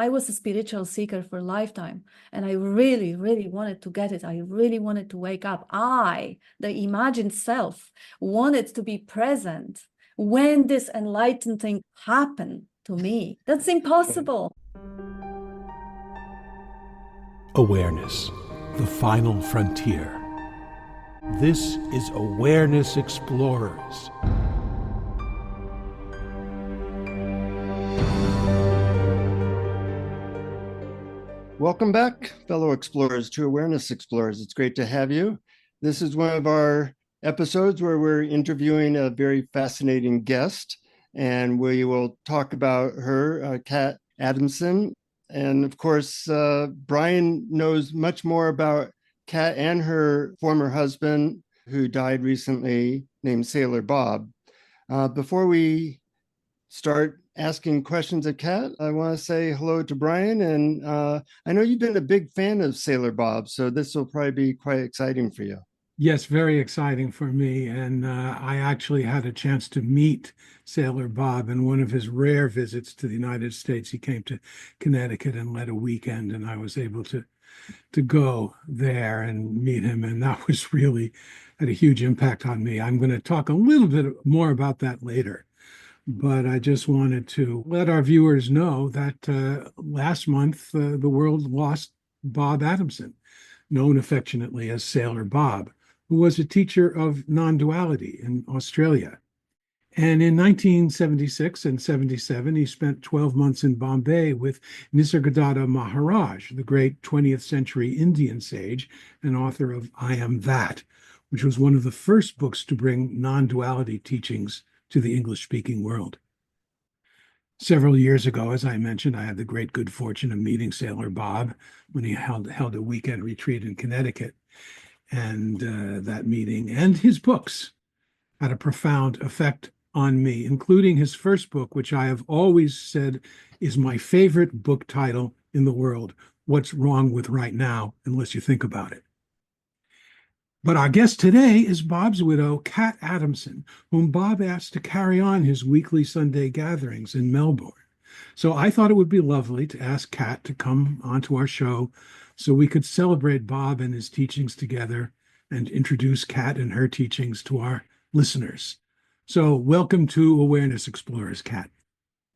I was a spiritual seeker for a lifetime, and I really, really wanted to get it. I really wanted to wake up. I, the imagined self, wanted to be present when this enlightened thing happened to me. That's impossible. Awareness, the final frontier. This is Awareness Explorers. Welcome back, fellow explorers, to Awareness Explorers. It's great to have you. This is one of our episodes where we're interviewing a very fascinating guest, and we will talk about her, Kat Adamson. And of course, Brian knows much more about Kat and her former husband, who died recently, named Sailor Bob. Before we start asking questions of Kat, I want to say hello to Brian. And I know you've been a big fan of Sailor Bob, so this will probably be quite exciting for you. Yes, very exciting for me. And I actually had a chance to meet Sailor Bob in one of his rare visits to the United States. He came to Connecticut and led a weekend, and I was able to go there and meet him. And that was really had a huge impact on me. I'm going to talk a little bit more about that later. But I just wanted to let our viewers know that last month, the world lost Bob Adamson, known affectionately as Sailor Bob, who was a teacher of non-duality in Australia. And in 1976 and 77, he spent 12 months in Bombay with Nisargadatta Maharaj, the great 20th century Indian sage and author of I Am That, which was one of the first books to bring non-duality teachings to the English-speaking world. Several years ago, as I mentioned, I had the great good fortune of meeting Sailor Bob when he held a weekend retreat in Connecticut. And that meeting and his books had a profound effect on me, including his first book, which I have always said is my favorite book title in the world, What's Wrong with Right Now, Unless You Think About It. But our guest today is Bob's widow, Kat Adamson, whom Bob asked to carry on his weekly Sunday gatherings in Melbourne. So I thought it would be lovely to ask Kat to come onto our show so we could celebrate Bob and his teachings together and introduce Kat and her teachings to our listeners. So welcome to Awareness Explorers, Kat.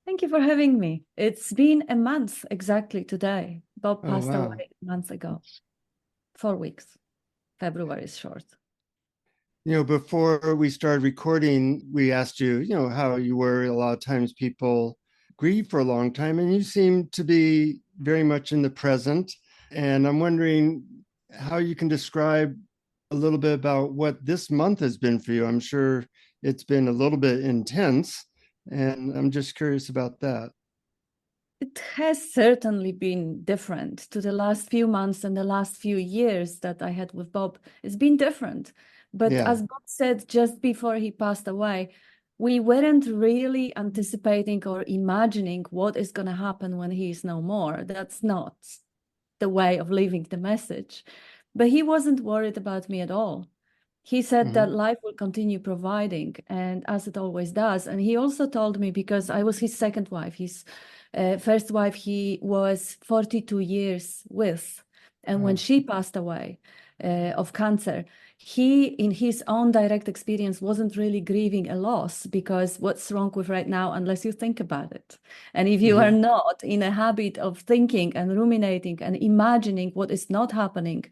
Thank you for having me. It's been a month exactly today. Bob passed wow. away a month ago. 4 weeks. February is short. Before we started recording, we asked you, how you were. A lot of times people grieve for a long time, and you seem to be very much in the present. And I'm wondering how you can describe a little bit about what this month has been for you. I'm sure it's been a little bit intense, and I'm just curious about that. It has certainly been different to the last few months and the last few years that I had with Bob. It's been different. But as Bob said just before he passed away, we weren't really anticipating or imagining what is going to happen when he is no more. That's not the way of living the message. But he wasn't worried about me at all. He said that life will continue providing, and as it always does. And he also told me, because I was his second wife, his first wife he was 42 years with. And when she passed away of cancer, he, in his own direct experience, wasn't really grieving a loss, because what's wrong with right now unless you think about it? And if you are not in a habit of thinking and ruminating and imagining what is not happening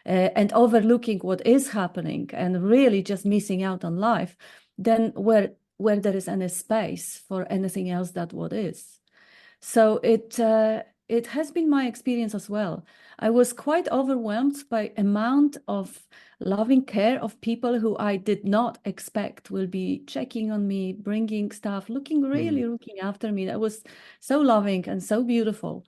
and overlooking what is happening and really just missing out on life, then where there is any space for anything else that what is. So it has been my experience as well. I was quite overwhelmed by amount of loving care of people who I did not expect will be checking on me, bringing stuff, looking after me. That was so loving and so beautiful.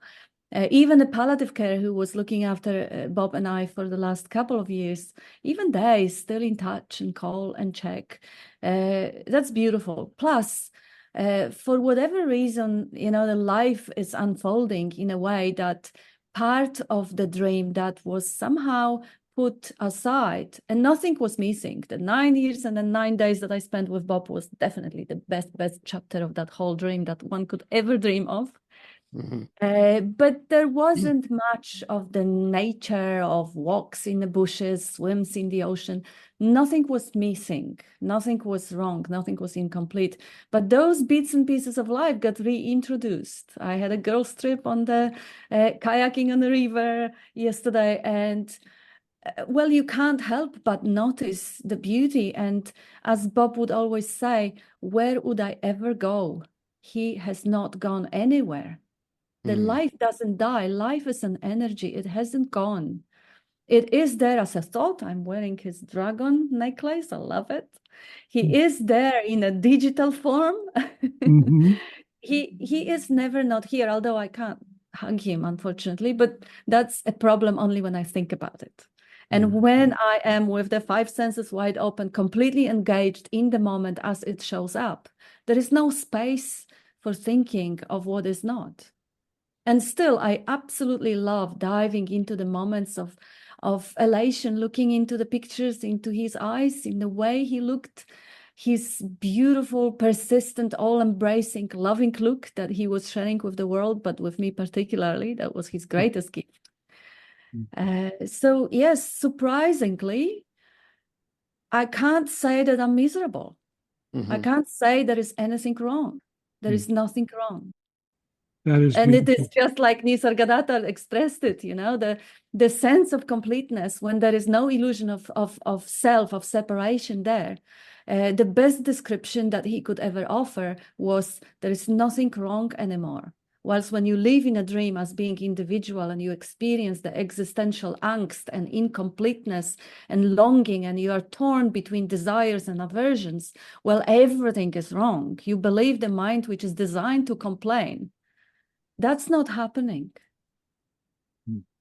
Even the palliative care who was looking after Bob and I for the last couple of years, even they still in touch and call and check. That's beautiful. Plus, for whatever reason, the life is unfolding in a way that part of the dream that was somehow put aside and nothing was missing. The 9 years and the 9 days that I spent with Bob was definitely the best chapter of that whole dream that one could ever dream of. But there wasn't much of the nature of walks in the bushes, swims in the ocean. Nothing was missing. Nothing was wrong. Nothing was incomplete. But those bits and pieces of life got reintroduced. I had a girls' trip on the kayaking on the river yesterday, and well, you can't help but notice the beauty. And as Bob would always say, where would I ever go? He has not gone anywhere. The life doesn't die. Life is an energy. It hasn't gone. It is there as a thought. I'm wearing his dragon necklace. I love it. He is there in a digital form. He is never not here, although I can't hug him, unfortunately. But that's a problem only when I think about it. And when I am with the five senses wide open, completely engaged in the moment as it shows up, there is no space for thinking of what is not. And still, I absolutely love diving into the moments of elation, looking into the pictures, into his eyes, in the way he looked, his beautiful, persistent, all-embracing, loving look that he was sharing with the world, but with me particularly. That was his greatest gift. So yes, surprisingly, I can't say that I'm miserable. I can't say there is anything wrong. There is nothing wrong. That is and beautiful. It is just like Nisargadatta expressed it, the sense of completeness when there is no illusion of self, of separation there. The best description that he could ever offer was there is nothing wrong anymore. Whilst when you live in a dream as being individual and you experience the existential angst and incompleteness and longing, and you are torn between desires and aversions, well, everything is wrong. You believe the mind which is designed to complain. That's not happening,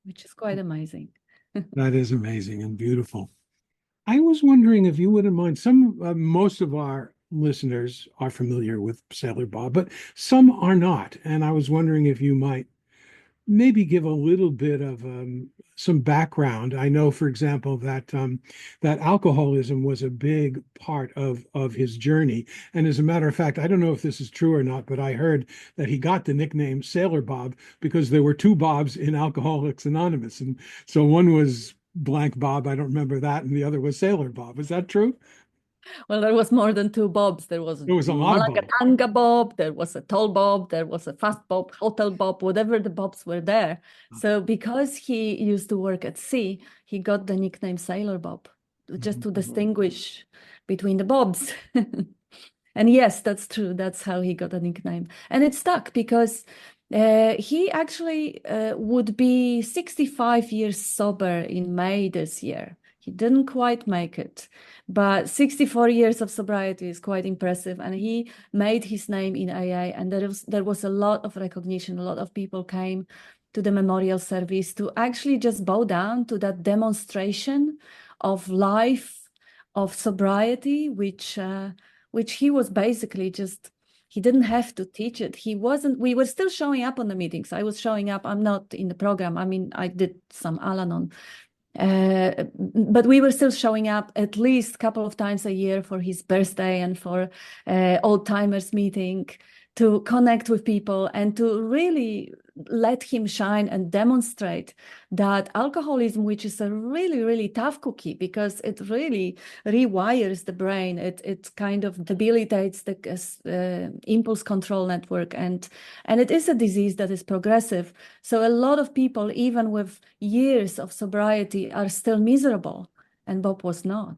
which is quite amazing. That is amazing and beautiful. I was wondering if you wouldn't mind, most of our listeners are familiar with Sailor Bob, but some are not. And I was wondering if you might maybe give a little bit of some background. I know, for example, that that alcoholism was a big part of his journey. And as a matter of fact, I don't know if this is true or not, but I heard that he got the nickname Sailor Bob because there were two Bobs in Alcoholics Anonymous. And so one was blank Bob, I don't remember that, and the other was Sailor Bob. Is that true? Well, there was more than two Bobs. There was There was a lot of Bobs. Malagatanga Bob, there was a tall Bob, there was a fast Bob, hotel Bob, whatever the Bobs were there. So because he used to work at sea, he got the nickname Sailor Bob, just to distinguish between the Bobs. And yes, that's true. That's how he got a nickname. And it stuck because he actually would be 65 years sober in May this year. He didn't quite make it, but 64 years of sobriety is quite impressive. And he made his name in AA, and there was a lot of recognition. A lot of people came to the memorial service to actually just bow down to that demonstration of life, of sobriety, which he was basically just, he didn't have to teach it. We were still showing up on the meetings. I was showing up. I'm not in the program. I mean, I did some Al-Anon. But we were still showing up at least a couple of times a year for his birthday and for old timers meeting, to connect with people and to really let him shine and demonstrate that alcoholism, which is a really, really tough cookie because it really rewires the brain, it kind of debilitates the impulse control network, and it is a disease that is progressive. So a lot of people, even with years of sobriety, are still miserable, and Bob was not.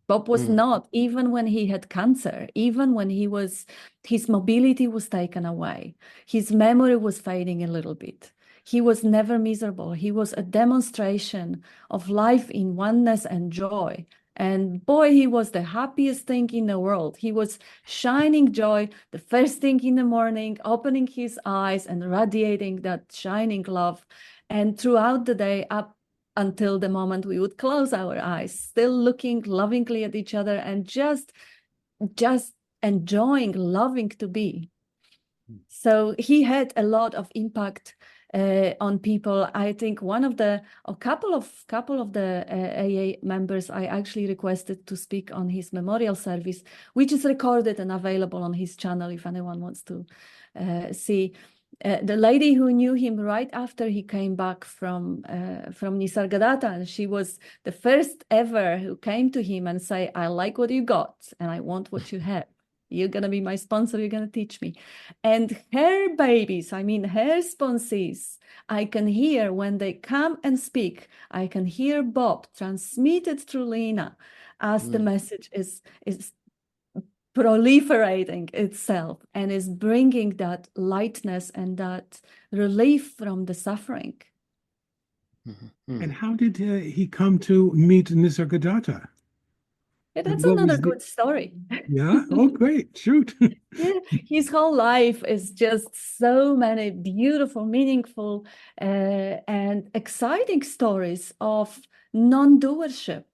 Bob was not, even when he had cancer, even when his mobility was taken away, his memory was fading a little bit. He was never miserable. He was a demonstration of life in oneness and joy. And boy, he was the happiest thing in the world. He was shining joy the first thing in the morning, opening his eyes and radiating that shining love. And throughout the day, up until the moment we would close our eyes, still looking lovingly at each other and just enjoying, loving to be. So he had a lot of impact on people. I think a couple of the AA members I actually requested to speak on his memorial service, which is recorded and available on his channel if anyone wants to see. The lady who knew him right after he came back from Nisargadatta, and she was the first ever who came to him and say, I like what you got and I want what you have. You're going to be my sponsor. You're going to teach me. And her babies, I mean, her sponsees, I can hear when they come and speak, I can hear Bob transmitted through Lena as the message is proliferating itself and is bringing that lightness and that relief from the suffering. And how did he come to meet Nisargadatta? Yeah, that's another good story. Yeah? Oh, great. Shoot. Yeah, his whole life is just so many beautiful, meaningful, and exciting stories of non-doership.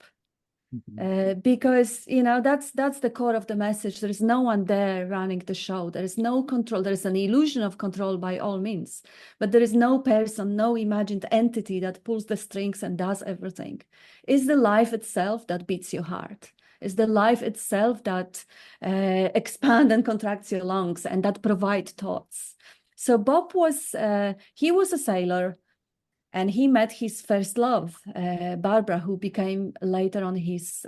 Because, you know, that's the core of the message. There is no one there running the show. There is no control. There is an illusion of control by all means, but there is no person, no imagined entity that pulls the strings and does everything. It's the life itself that beats your heart. It's the life itself that expands and contracts your lungs and that provide thoughts. So Bob was, he was a sailor. And he met his first love, Barbara, who became later on his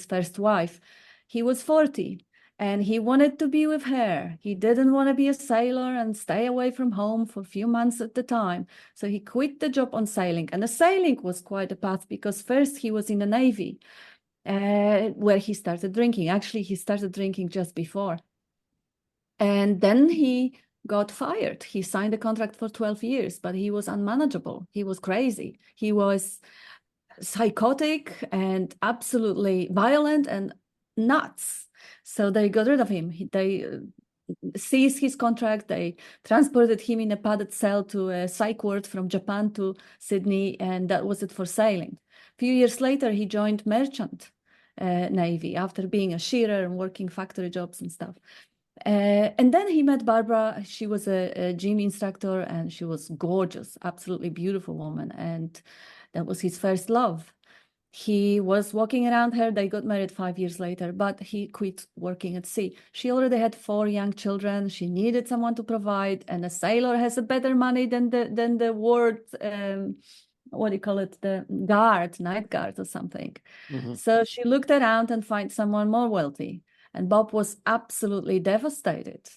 first wife. He was 40 and he wanted to be with her. He didn't want to be a sailor and stay away from home for a few months at the time. So he quit the job on sailing. And the sailing was quite a path because first he was in the Navy, where he started drinking. Actually, he started drinking just before. And then he got fired. He signed a contract for 12 years, but he was unmanageable. He was crazy. He was psychotic and absolutely violent and nuts. So they got rid of him. They seized his contract. They transported him in a padded cell to a psych ward from Japan to Sydney, and that was it for sailing. A few years later, he joined merchant Navy after being a shearer and working factory jobs and stuff. And then he met Barbara. She was a gym instructor and she was gorgeous, absolutely beautiful woman. And that was his first love. He was walking around her. They got married 5 years later, but he quit working at sea. She already had 4 young children. She needed someone to provide, and a sailor has a better money than the ward, what do you call it, the guard, night guard or something. So she looked around and found someone more wealthy. And Bob was absolutely devastated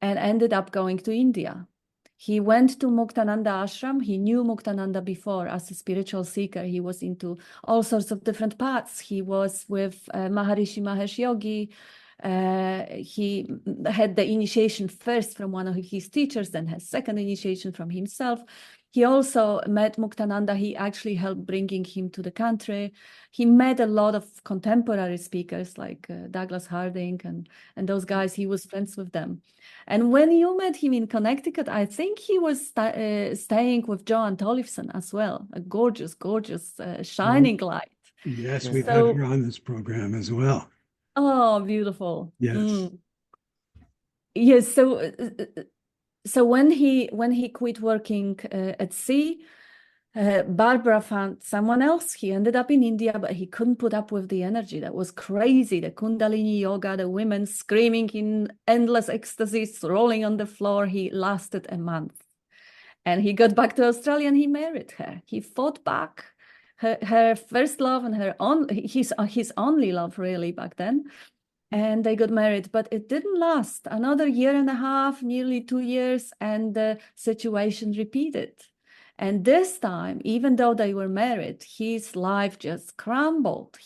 and ended up going to India. He went to Muktananda ashram. He knew Muktananda before as a spiritual seeker. He was into all sorts of different paths. He was with Maharishi Mahesh Yogi. He had the initiation first from one of his teachers, then his second initiation from himself. He also met Muktananda. He actually helped bringing him to the country. He met a lot of contemporary speakers like Douglas Harding and those guys. He was friends with them. And when you met him in Connecticut, I think he was staying with Joan Tollefson as well, a gorgeous, gorgeous, shining light. Yes, we've had her on this program as well. Oh, beautiful. Yes. Yes, so when he quit working at sea, Barbara found someone else. He ended up in India, but he couldn't put up with the energy. That was crazy. The Kundalini yoga, the women screaming in endless ecstasies, rolling on the floor. He lasted a month. And he got back to Australia and he married her. He fought back her first love and his only love really back then. And they got married, but it didn't last. Another year and a half, nearly 2 years, and the situation repeated. And this time, even though they were married, his life just crumbled.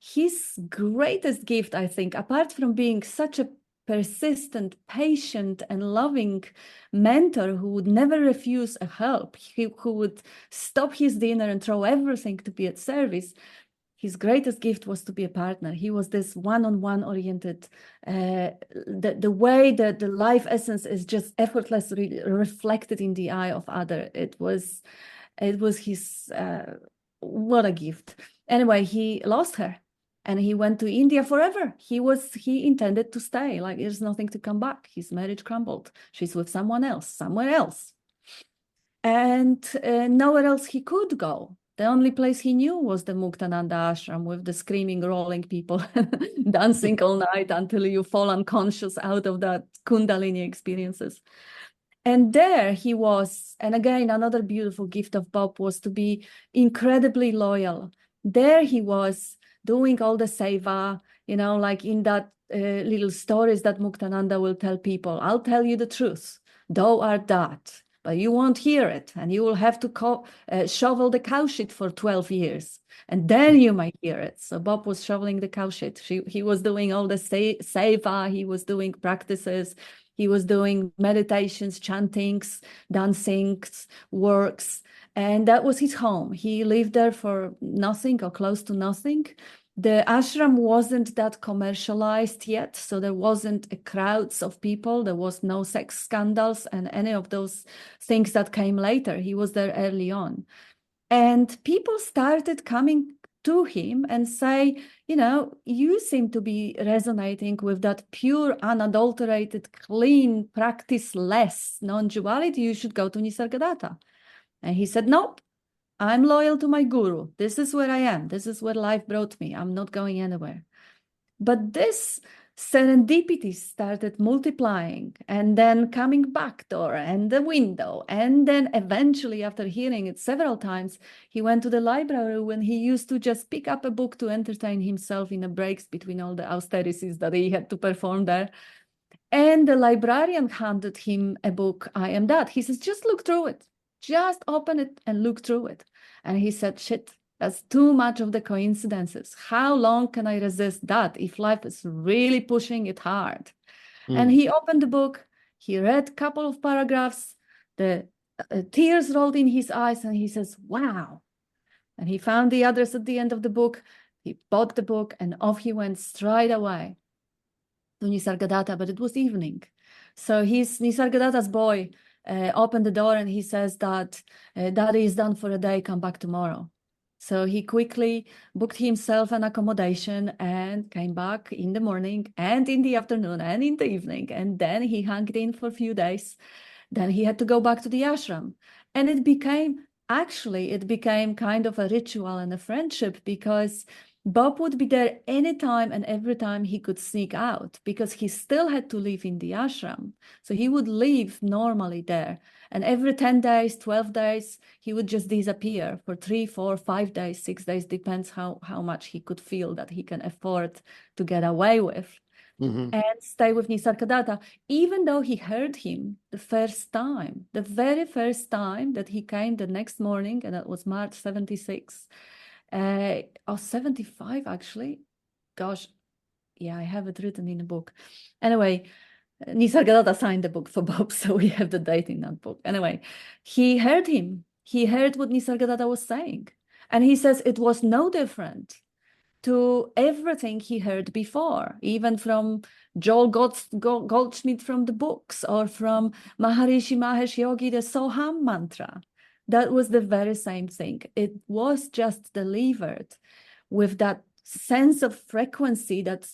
His greatest gift, I think, apart from being such a persistent, patient, and loving mentor who would never refuse a help, who would stop his dinner and throw everything to be at service, his greatest gift was to be a partner. He was this one-on-one oriented, the way that the life essence is just effortlessly reflected in the eye of other. It was his, what a gift. Anyway, he lost her and he went to India forever. He intended to stay, like there's nothing to come back. His marriage crumbled. She's with someone else, somewhere else. And nowhere else he could go. The only place he knew was the Muktananda ashram with the screaming, rolling people, dancing all night until you fall unconscious out of that Kundalini experiences. And there he was. And again, another beautiful gift of Bob was to be incredibly loyal. There he was doing all the seva, like in that little stories that Muktananda will tell people. I'll tell you the truth. Thou art that, but you won't hear it. And you will have to shovel the cow shit for 12 years. And then you might hear it. So Bob was shoveling the cow shit. He was doing all the seva. He was doing practices. He was doing meditations, chantings, dancings, works. And that was his home. He lived there for nothing or close to nothing. The ashram wasn't that commercialized yet, so there wasn't crowds of people. There was no sex scandals and any of those things that came later. He was there early on. And people started coming to him and say, you seem to be resonating with that pure, unadulterated, clean, practice-less non-duality. You should go to Nisargadatta. And he said, nope. I'm loyal to my guru. This is where I am. This is where life brought me. I'm not going anywhere. But this serendipity started multiplying and then coming back door and the window. And then eventually, after hearing it several times, he went to the library when he used to just pick up a book to entertain himself in the breaks between all the austerities that he had to perform there. And the librarian handed him a book, I Am That. He says, just look through it. Just open it and look through it. And he said, shit, that's too much of the coincidences. How long can I resist that if life is really pushing it hard? And he opened the book. He read a couple of paragraphs. The tears rolled in his eyes and he says, wow. And he found the address at the end of the book. He bought the book and off he went straight away to Nisargadatta, but it was evening. So he's Nisargadatta's boy. Opened the door and he says that Daddy is done for a day, come back tomorrow. So he quickly booked himself an accommodation and came back in the morning and in the afternoon and in the evening. And then he hung in for a few days. Then he had to go back to the ashram. And it became kind of a ritual and a friendship because Bob would be there anytime and every time he could sneak out because he still had to live in the ashram. So he would live normally there. And every 10 days, 12 days, he would just disappear for 3, 4, 5 days, 6 days, depends how much he could feel that he can afford to get away with. And stay with Nisargadatta, even though he heard him the very first time that he came the next morning, and that was March 76. Or 75 actually. Gosh, yeah, I have it written in a book. Anyway, Nisargadatta signed the book for Bob, so we have the date in that book. Anyway, he heard him. He heard what Nisargadatta was saying. And he says it was no different to everything he heard before, even from Joel Goldschmidt from the books or from Maharishi Mahesh Yogi, the Soham mantra. That was the very same thing. It was just delivered with that sense of frequency that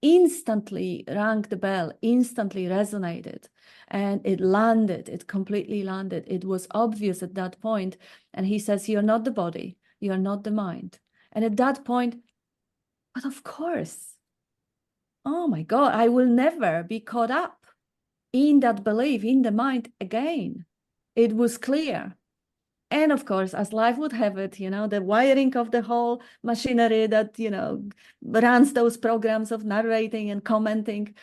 instantly rang the bell, instantly resonated, and it completely landed. It was obvious at that point. And he says, you're not the body, you're not the mind. And at that point, but of course, oh my God, I will never be caught up in that belief, in the mind again. It was clear. And of course, as life would have it, the wiring of the whole machinery that, runs those programs of narrating and commenting,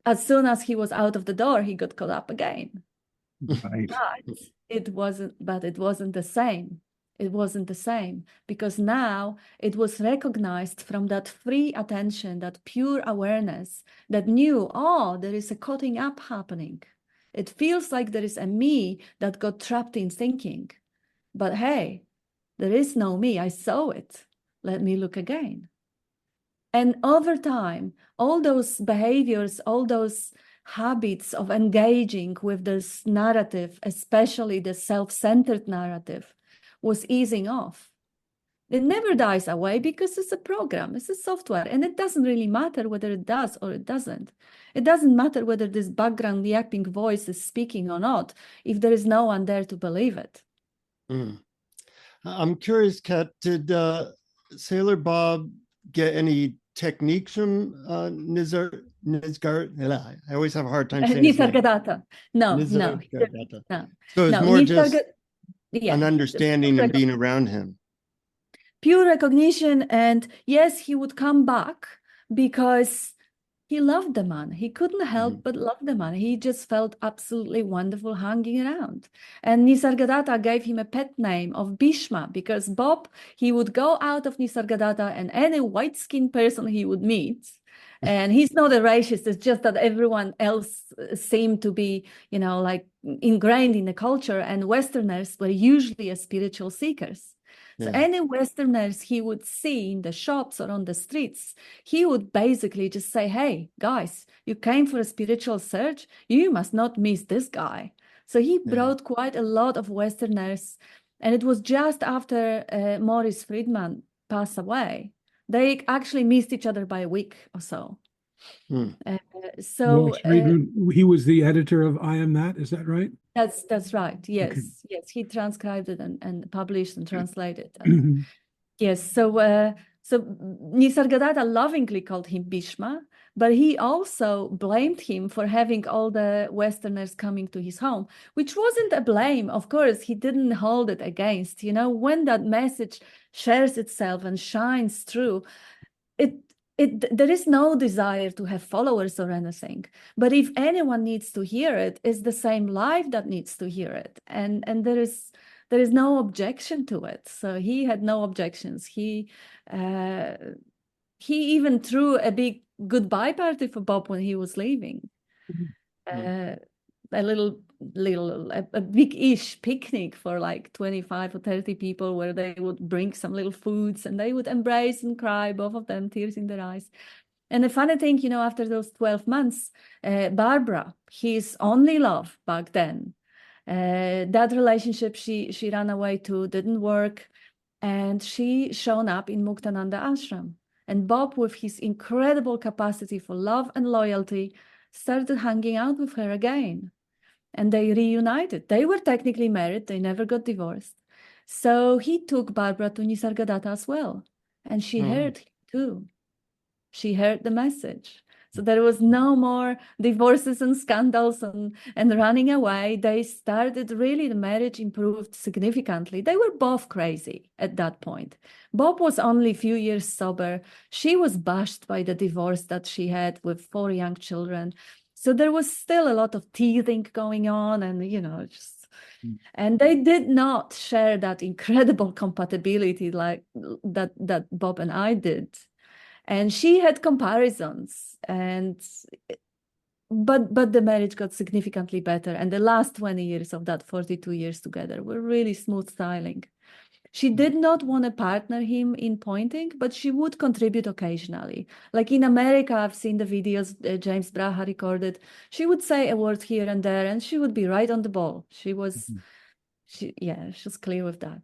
as soon as he was out of the door, he got caught up again. Right. But it wasn't the same. It wasn't the same because now it was recognized from that free attention, that pure awareness that knew, oh, there is a cutting up happening. It feels like there is a me that got trapped in thinking. But hey, there is no me. I saw it. Let me look again. And over time, all those behaviors, all those habits of engaging with this narrative, especially the self-centered narrative, was easing off. It never dies away because it's a program, it's a software, and it doesn't really matter whether it does or it doesn't. It doesn't matter whether this background yapping voice is speaking or not, if there is no one there to believe it. I'm curious, Kat, did Sailor Bob get any techniques from Nisgar? I always have a hard time saying his name. Nisargadatta. No, no, Nisargadatta. no, So it's no. more just Yeah, an understanding and being around him. pure recognition. And yes, he would come back because he loved the man. He couldn't help but love the man. He just felt absolutely wonderful hanging around. And Nisargadatta gave him a pet name of Bhishma because Bob, he would go out of Nisargadatta and any white-skinned person he would meet. And he's not a racist, it's just that everyone else seemed to be, like ingrained in the culture, and Westerners were usually spiritual seekers. So any Westerners he would see in the shops or on the streets, he would basically just say, hey, guys, you came for a spiritual search. You must not miss this guy. So he brought quite a lot of Westerners. And it was just after Maurice Friedman passed away. They actually missed each other by a week or so. Maurice Friedman, he was the editor of I Am That, is that right? That's right. Yes, Okay. yes. He transcribed it and published and translated. And yes. So Nisargadatta lovingly called him Bhishma, but he also blamed him for having all the Westerners coming to his home, which wasn't a blame. Of course, he didn't hold it against. When that message shares itself and shines through, there is no desire to have followers or anything. But if anyone needs to hear it, it's the same life that needs to hear it. And there is no objection to it. So he had no objections. He even threw a big goodbye party for Bob when he was leaving. A big-ish picnic for like 25 or 30 people, where they would bring some little foods and they would embrace and cry, both of them, tears in their eyes. And the funny thing, after those 12 months, Barbara, his only love back then, that relationship she ran away to didn't work, and she shown up in Muktananda ashram. And Bob, with his incredible capacity for love and loyalty, started hanging out with her again. And they reunited. They were technically married. They never got divorced. So he took Barbara to Nisargadatta as well. And she heard him too. She heard the message. So there was no more divorces and scandals and running away. They started, really, the marriage improved significantly. They were both crazy at that point. Bob was only a few years sober. She was bashed by the divorce that she had with 4 young children. So there was still a lot of teething going on, and and they did not share that incredible compatibility like that Bob and I did. And she had comparisons, but the marriage got significantly better. And the last 20 years of that 42 years together were really smooth sailing. She did not want to partner him in pointing, but she would contribute occasionally. Like in America, I've seen the videos James Braha recorded. She would say a word here and there, and she would be right on the ball. She was clear with that.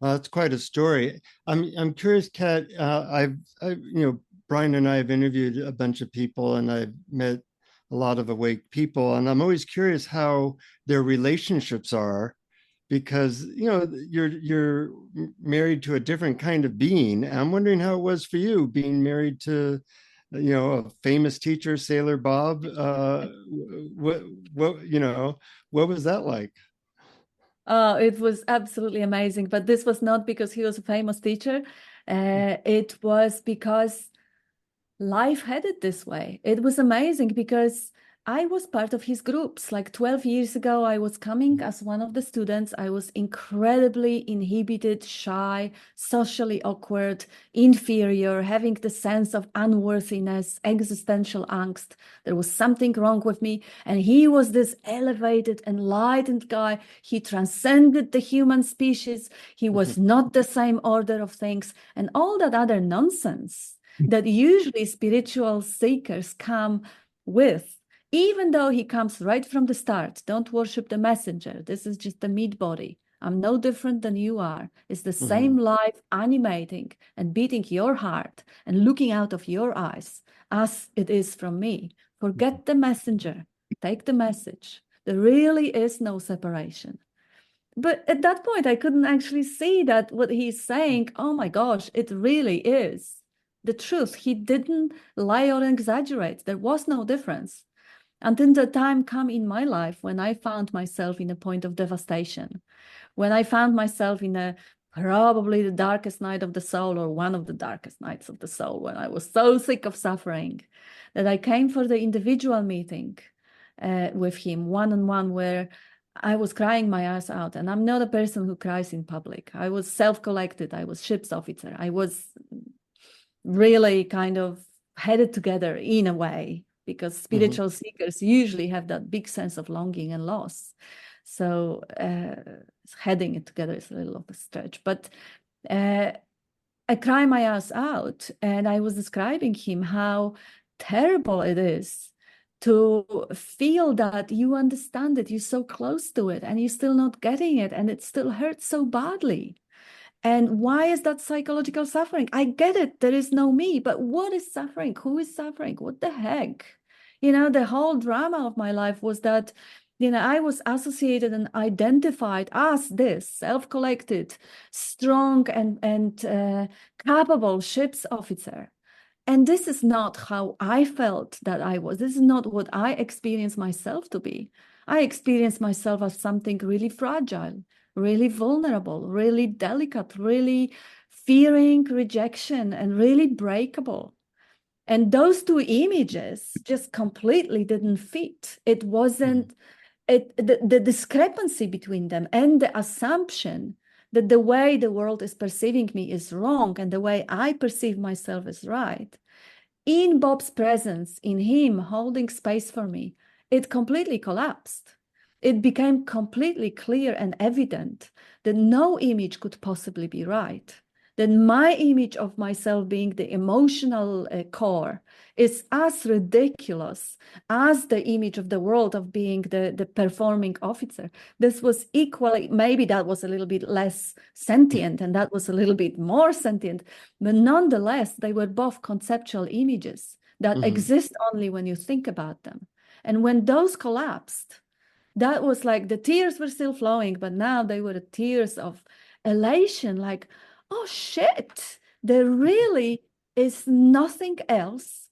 That's quite a story. I'm curious, Kat. Brian and I have interviewed a bunch of people, and I've met a lot of awake people, and I'm always curious how their relationships are, because you're married to a different kind of being. I'm wondering how it was for you being married to a famous teacher, Sailor Bob. What was that like? It was absolutely amazing, but this was not because he was a famous teacher. It was because life had it this way. It was amazing because I was part of his groups. Like 12 years ago, I was coming as one of the students. I was incredibly inhibited, shy, socially awkward, inferior, having the sense of unworthiness, existential angst. There was something wrong with me. And he was this elevated, enlightened guy. He transcended the human species. He was not the same order of things, and all that other nonsense that usually spiritual seekers come with. Even though he comes right from the start, don't worship the messenger. This is just a meat body. I'm no different than you are. It's the same life animating and beating your heart and looking out of your eyes as it is from me. Forget the messenger. Take the message. There really is no separation. But at that point, I couldn't actually see that what he's saying, oh my gosh, it really is the truth. He didn't lie or exaggerate. There was no difference. Until the time come in my life when I found myself in a point of devastation, when I found myself in a probably the darkest night of the soul, or one of the darkest nights of the soul, when I was so sick of suffering that I came for the individual meeting with him, one-on-one, where I was crying my ass out. And I'm not a person who cries in public. I was self-collected. I was ship's officer. I was really kind of headed together in a way, because spiritual seekers usually have that big sense of longing and loss. So heading it together is a little of a stretch. But I cry my ass out, and I was describing him how terrible it is to feel that you understand it, you're so close to it, and you're still not getting it, and it still hurts so badly. And why is that psychological suffering? I get it, there is no me, but what is suffering? Who is suffering? What the heck? The whole drama of my life was that, I was associated and identified as this self-collected, strong and capable ship's officer. And this is not how I felt that I was. This is not what I experienced myself to be. I experienced myself as something really fragile, really vulnerable, really delicate, really fearing rejection, and really breakable. And those two images just completely didn't fit. It wasn't, the discrepancy between them and the assumption that the way the world is perceiving me is wrong and the way I perceive myself is right. In Bob's presence, in him holding space for me, it completely collapsed. It became completely clear and evident that no image could possibly be right. That my image of myself being the emotional core is as ridiculous as the image of the world of being the performing officer. This was equally, maybe that was a little bit less sentient and that was a little bit more sentient, but nonetheless, they were both conceptual images that exist only when you think about them. And when those collapsed, that was like the tears were still flowing, but now they were tears of elation, like, oh shit, there really is nothing else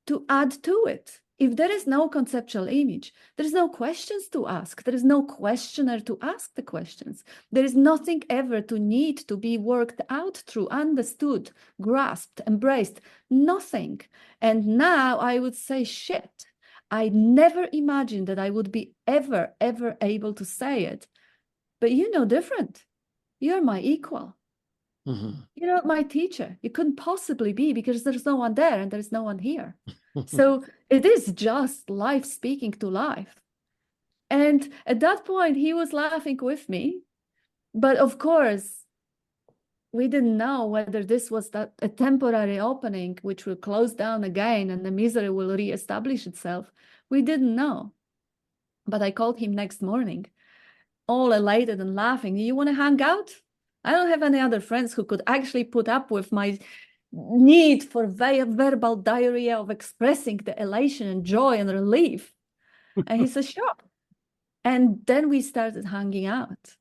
to add to it. If there is no conceptual image, there is no questions to ask. There is no questioner to ask the questions. There is nothing ever to need to be worked out through, understood, grasped, embraced, nothing. And now I would say, shit, I never imagined that I would be ever able to say it. But you're no different. You're my equal. You're not my teacher. You couldn't possibly be, because there's no one there and there's no one here. So it is just life speaking to life. And at that point, he was laughing with me. But of course, we didn't know whether this was a temporary opening, which will close down again and the misery will reestablish itself. We didn't know. But I called him next morning, all elated and laughing. You want to hang out? I don't have any other friends who could actually put up with my need for verbal diarrhea of expressing the elation and joy and relief. And he said, sure. And then we started hanging out.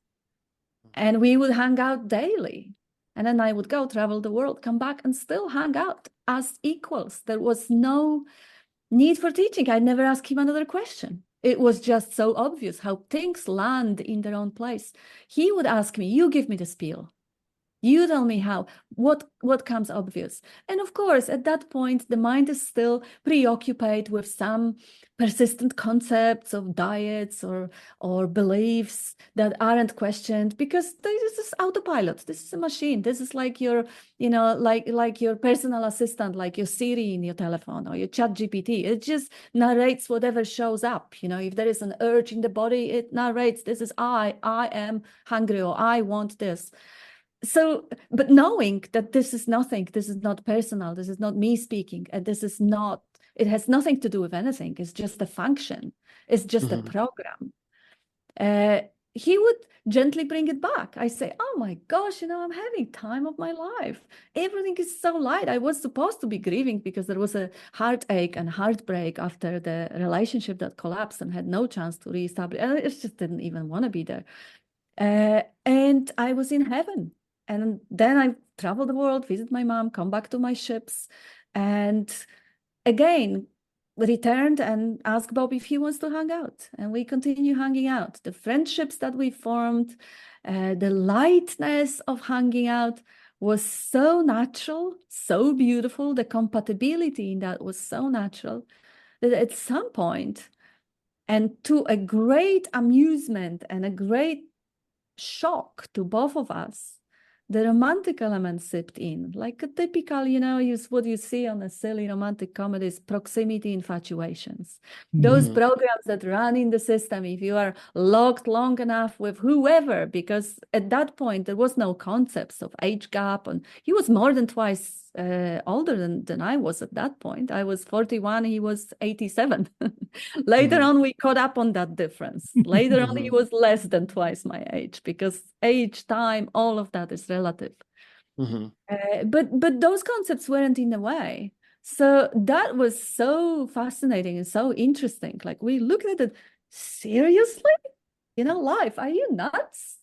And we would hang out daily. And then I would go travel the world, come back and still hang out as equals. There was no need for teaching. I never asked him another question. It was just so obvious how things land in their own place. He would ask me, you give me the spiel. You tell me how, what comes obvious. And of course, at that point, the mind is still preoccupied with some persistent concepts of diets or beliefs that aren't questioned, because this is autopilot. This is a machine. This is like your, like your personal assistant, like your Siri in your telephone or your chat GPT. It just narrates whatever shows up. If there is an urge in the body, it narrates, this is I am hungry, or I want this. So, but knowing that this is nothing, this is not personal, this is not me speaking, and this is not, it has nothing to do with anything. It's just a function. It's just a program. He would gently bring it back. I say, oh my gosh, I'm having time of my life. Everything is so light. I was supposed to be grieving because there was a heartache and heartbreak after the relationship that collapsed and had no chance to reestablish. I just didn't even want to be there. And I was in heaven. And then I traveled the world, visit my mom, come back to my ships, and again returned and asked Bob if he wants to hang out. And we continue hanging out. The friendships that we formed, the lightness of hanging out was so natural, so beautiful. The compatibility in that was so natural that at some point, and to a great amusement and a great shock to both of us, the romantic element sipped in, like a typical, what you see on a silly romantic comedies, proximity infatuations. Those programs that run in the system, if you are locked long enough with whoever, because at that point there was no concepts of age gap, and he was more than twice older than I was at that point. I was 41, he was 87. Later on, we caught up on that difference. Later on, he was less than twice my age, because age, time, all of that is relative. But those concepts weren't in the way. So that was so fascinating and so interesting. Like, we looked at it, seriously? Life, are you nuts?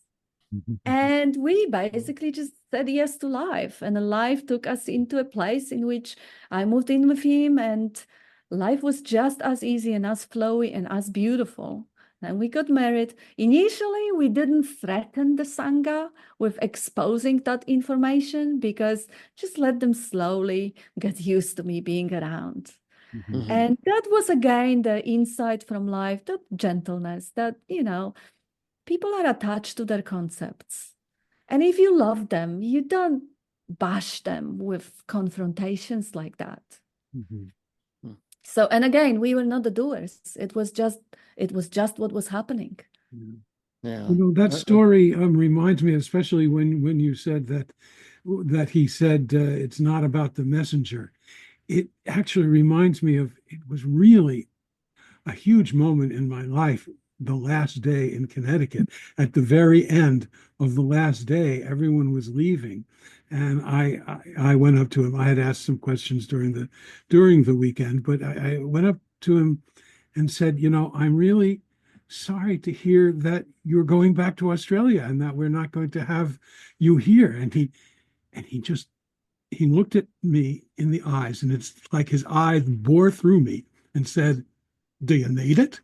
And we basically just said yes to life. And life took us into a place in which I moved in with him, and life was just as easy and as flowy and as beautiful. And we got married. Initially, we didn't threaten the Sangha with exposing that information, because just let them slowly get used to me being around. And that was, again, the insight from life, that gentleness, that, people are attached to their concepts. And if you love them, you don't bash them with confrontations like that. So, and again, we were not the doers. It was just what was happening. Yeah. That story reminds me, especially when you said that he said it's not about the messenger. It actually reminds me of, it was really a huge moment in my life, the last day in Connecticut. At the very end of the last day, everyone was leaving, and I went up to him. I had asked some questions during the weekend, but I went up to him and said, I'm really sorry to hear that you're going back to Australia and that we're not going to have you here. And he looked at me in the eyes, and it's like his eyes bore through me, and said, "Do you need it?"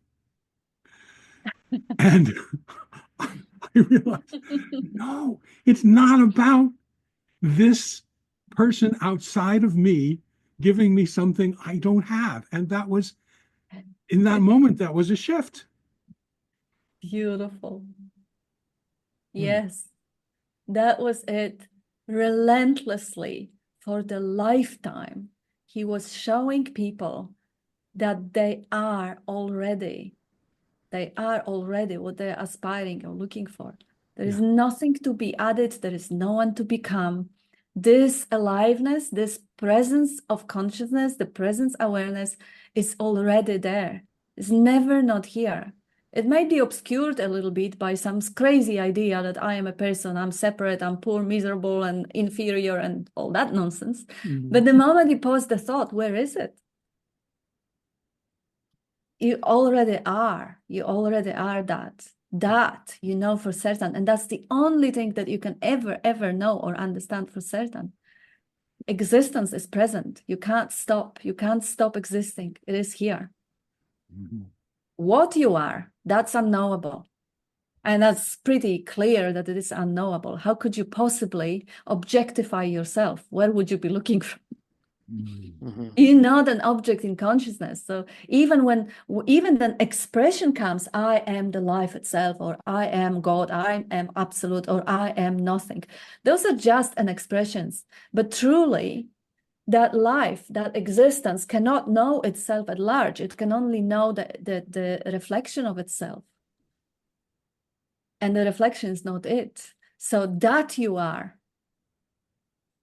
And I realized, no, it's not about this person outside of me giving me something I don't have. And that was, in that moment, that was a shift. Beautiful. Yes, that was it. Relentlessly, for the lifetime, he was showing people that they are already what they're aspiring or looking for. There is nothing to be added. There is no one to become. This aliveness, this presence of consciousness, the presence awareness is already there. It's never not here. It might be obscured a little bit by some crazy idea that I am a person, I'm separate, I'm poor, miserable, and inferior, and all that nonsense. But the moment you pause the thought, where is it? You already are. You already are that. That you know for certain. And that's the only thing that you can ever know or understand for certain. Existence is present. You can't stop. You can't stop existing. It is here. What you are, that's unknowable. And that's pretty clear that it is unknowable. How could you possibly objectify yourself? Where would you be looking from? You're not an object in consciousness. So even the expression comes, I am the life itself, or I am God, I am absolute, or I am nothing. Those are just an expressions. But truly, that life, that existence cannot know itself at large. It can only know the reflection of itself. And the reflection is not it. So that you are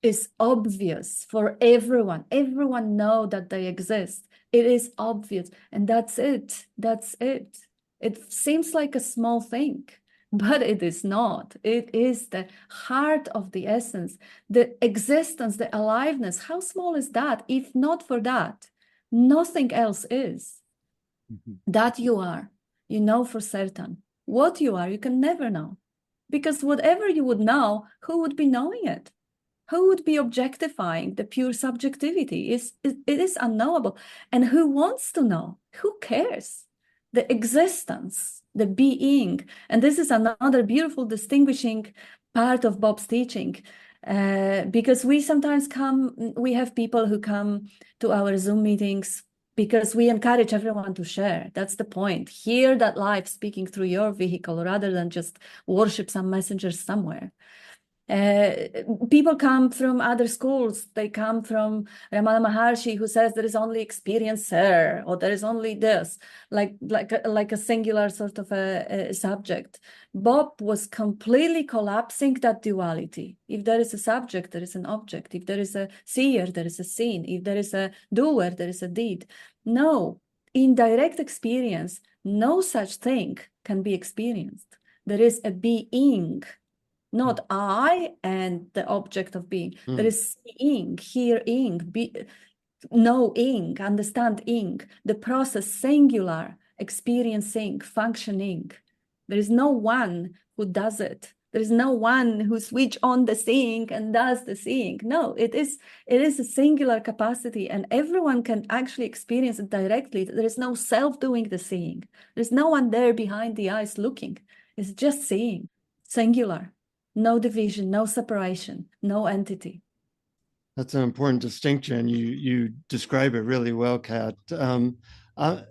is obvious for everyone. Everyone know that they exist. It is obvious. And that's it. That's it. It seems like a small thing, but it is not. It is the heart of the essence, the existence, the aliveness. How small is that? If not for that, nothing else is. That you are, you know for certain. What you are, you can never know. Because whatever you would know, who would be knowing it? Who would be objectifying the pure subjectivity? It is unknowable. And who wants to know? Who cares? The existence, the being. And this is another beautiful distinguishing part of Bob's teaching. Because we have people who come to our Zoom meetings because we encourage everyone to share. That's the point. Hear that live speaking through your vehicle rather than just worship some messenger somewhere. People come from other schools. They come from Ramana Maharshi, who says there is only experience here, or there is only this, like a singular sort of a subject. Bob was completely collapsing that duality. If there is a subject, there is an object. If there is a seer, there is a seen. If there is a doer, there is a deed. No, in direct experience, no such thing can be experienced. There is a being. Not I and the object of being. There is seeing, hearing, knowing, understanding, the process singular, experiencing, functioning. There is no one who does it. There is no one who switch on the seeing and does the seeing. No, it is a singular capacity, and everyone can actually experience it directly. There is no self doing the seeing. There's no one there behind the eyes looking. It's just seeing, singular. No division, no separation, no entity. That's an important distinction. You describe it really well, Kat. I've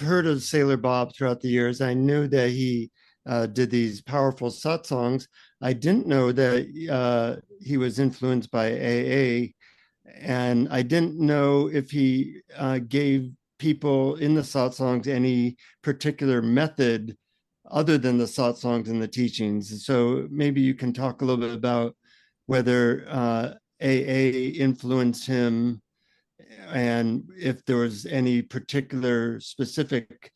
heard of Sailor Bob throughout the years. I knew that he did these powerful satsangs. I didn't know that he was influenced by AA, and I didn't know if he gave people in the satsangs any particular method other than the satsangs and the teachings. So maybe you can talk a little bit about whether AA influenced him and if there was any particular specific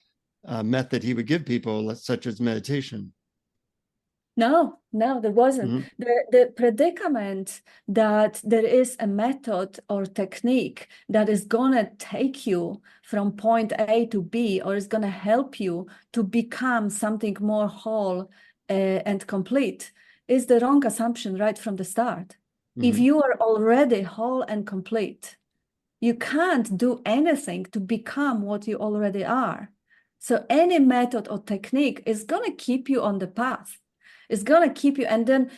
method he would give people, such as meditation. No, there wasn't. The predicament that there is a method or technique that is gonna take you from point A to B, or is gonna help you to become something more whole and complete, is the wrong assumption right from the start. If you are already whole and complete, you can't do anything to become what you already are. So any method or technique is gonna keep you on the path. It's going to keep you. And then,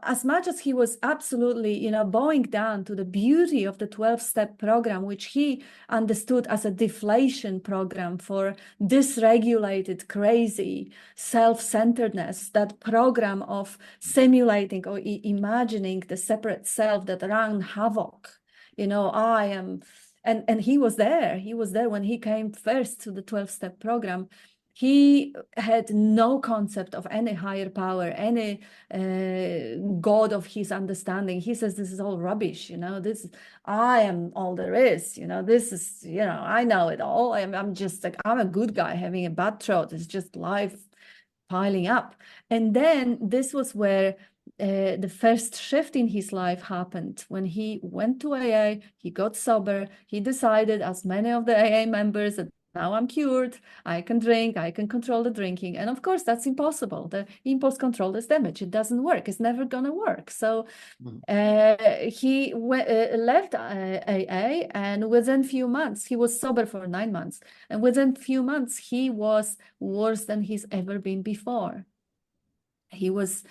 as much as he was absolutely, bowing down to the beauty of the 12-step program, which he understood as a deflation program for dysregulated, crazy self-centeredness, that program of simulating or imagining the separate self that ran havoc. I am, and he was there. He was there when he came first to the 12-step program. He had no concept of any higher power, any God of his understanding. He says, this is all rubbish, I am all there is, this is, I know it all. I'm just like, I'm a good guy having a bad throat. It's just life piling up. And then this was where the first shift in his life happened when he went to AA, he got sober, he decided, as many of the AA members, that now I'm cured, I can drink, I can control the drinking. And of course, that's impossible. The impulse control is damage. It doesn't work. It's never going to work. So he left AA, and within few months, he was sober for 9 months. And within few months, he was worse than he's ever been before. He was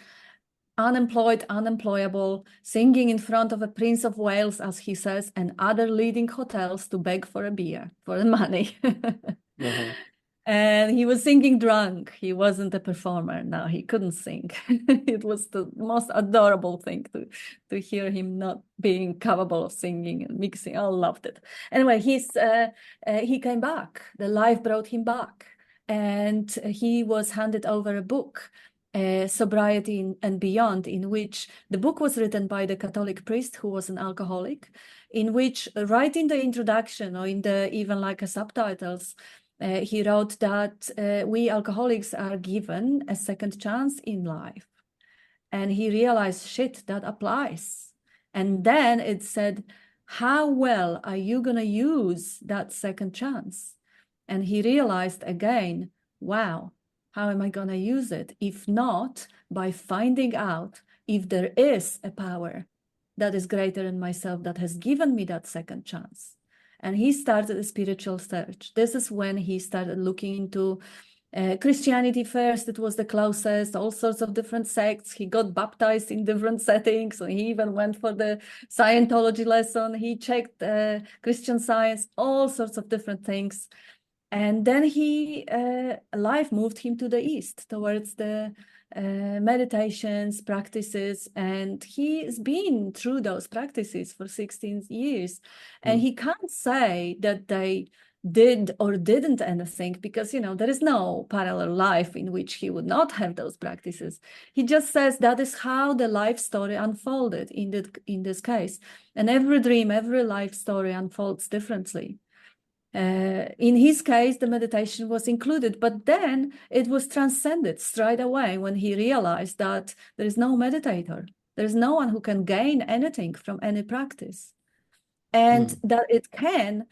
unemployed, unemployable, singing in front of a Prince of Wales, as he says, and other leading hotels to beg for a beer, for the money. And he was singing drunk. He wasn't a performer. No, he couldn't sing. It was the most adorable thing to hear him not being capable of singing and mixing. I loved it. Anyway, he came back. The life brought him back. And he was handed over a book, Sobriety and Beyond, in which the book was written by the Catholic priest who was an alcoholic, in which right in the introduction, or in the even like a subtitles, he wrote that we alcoholics are given a second chance in life. And he realized, shit, that applies. And then it said, how well are you going to use that second chance? And he realized again, wow, how am I going to use it? If not, by finding out if there is a power that is greater than myself that has given me that second chance. And he started a spiritual search. This is when he started looking into Christianity first. It was the closest, all sorts of different sects. He got baptized in different settings. So he even went for the Scientology lesson. He checked Christian Science, all sorts of different things. And then life moved him to the east, towards the meditations, practices, and he's been through those practices for 16 years. And he can't say that they did or didn't anything, because, you know, there is no parallel life in which he would not have those practices. He just says that is how the life story unfolded in this case. And every dream, every life story unfolds differently. In his case, the meditation was included, but then it was transcended straight away when he realized that there is no meditator. There is no one who can gain anything from any practice. And that it can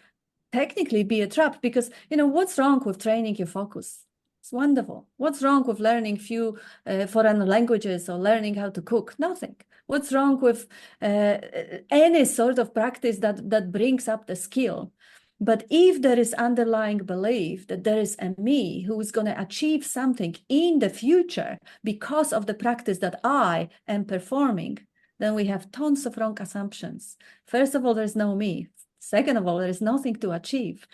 technically be a trap, because, you know, what's wrong with training your focus? It's wonderful. What's wrong with learning few foreign languages or learning how to cook? Nothing. What's wrong with any sort of practice that brings up the skill? But if there is underlying belief that there is a me who is going to achieve something in the future because of the practice that I am performing, then we have tons of wrong assumptions. First of all, there is no me. Second of all, there is nothing to achieve.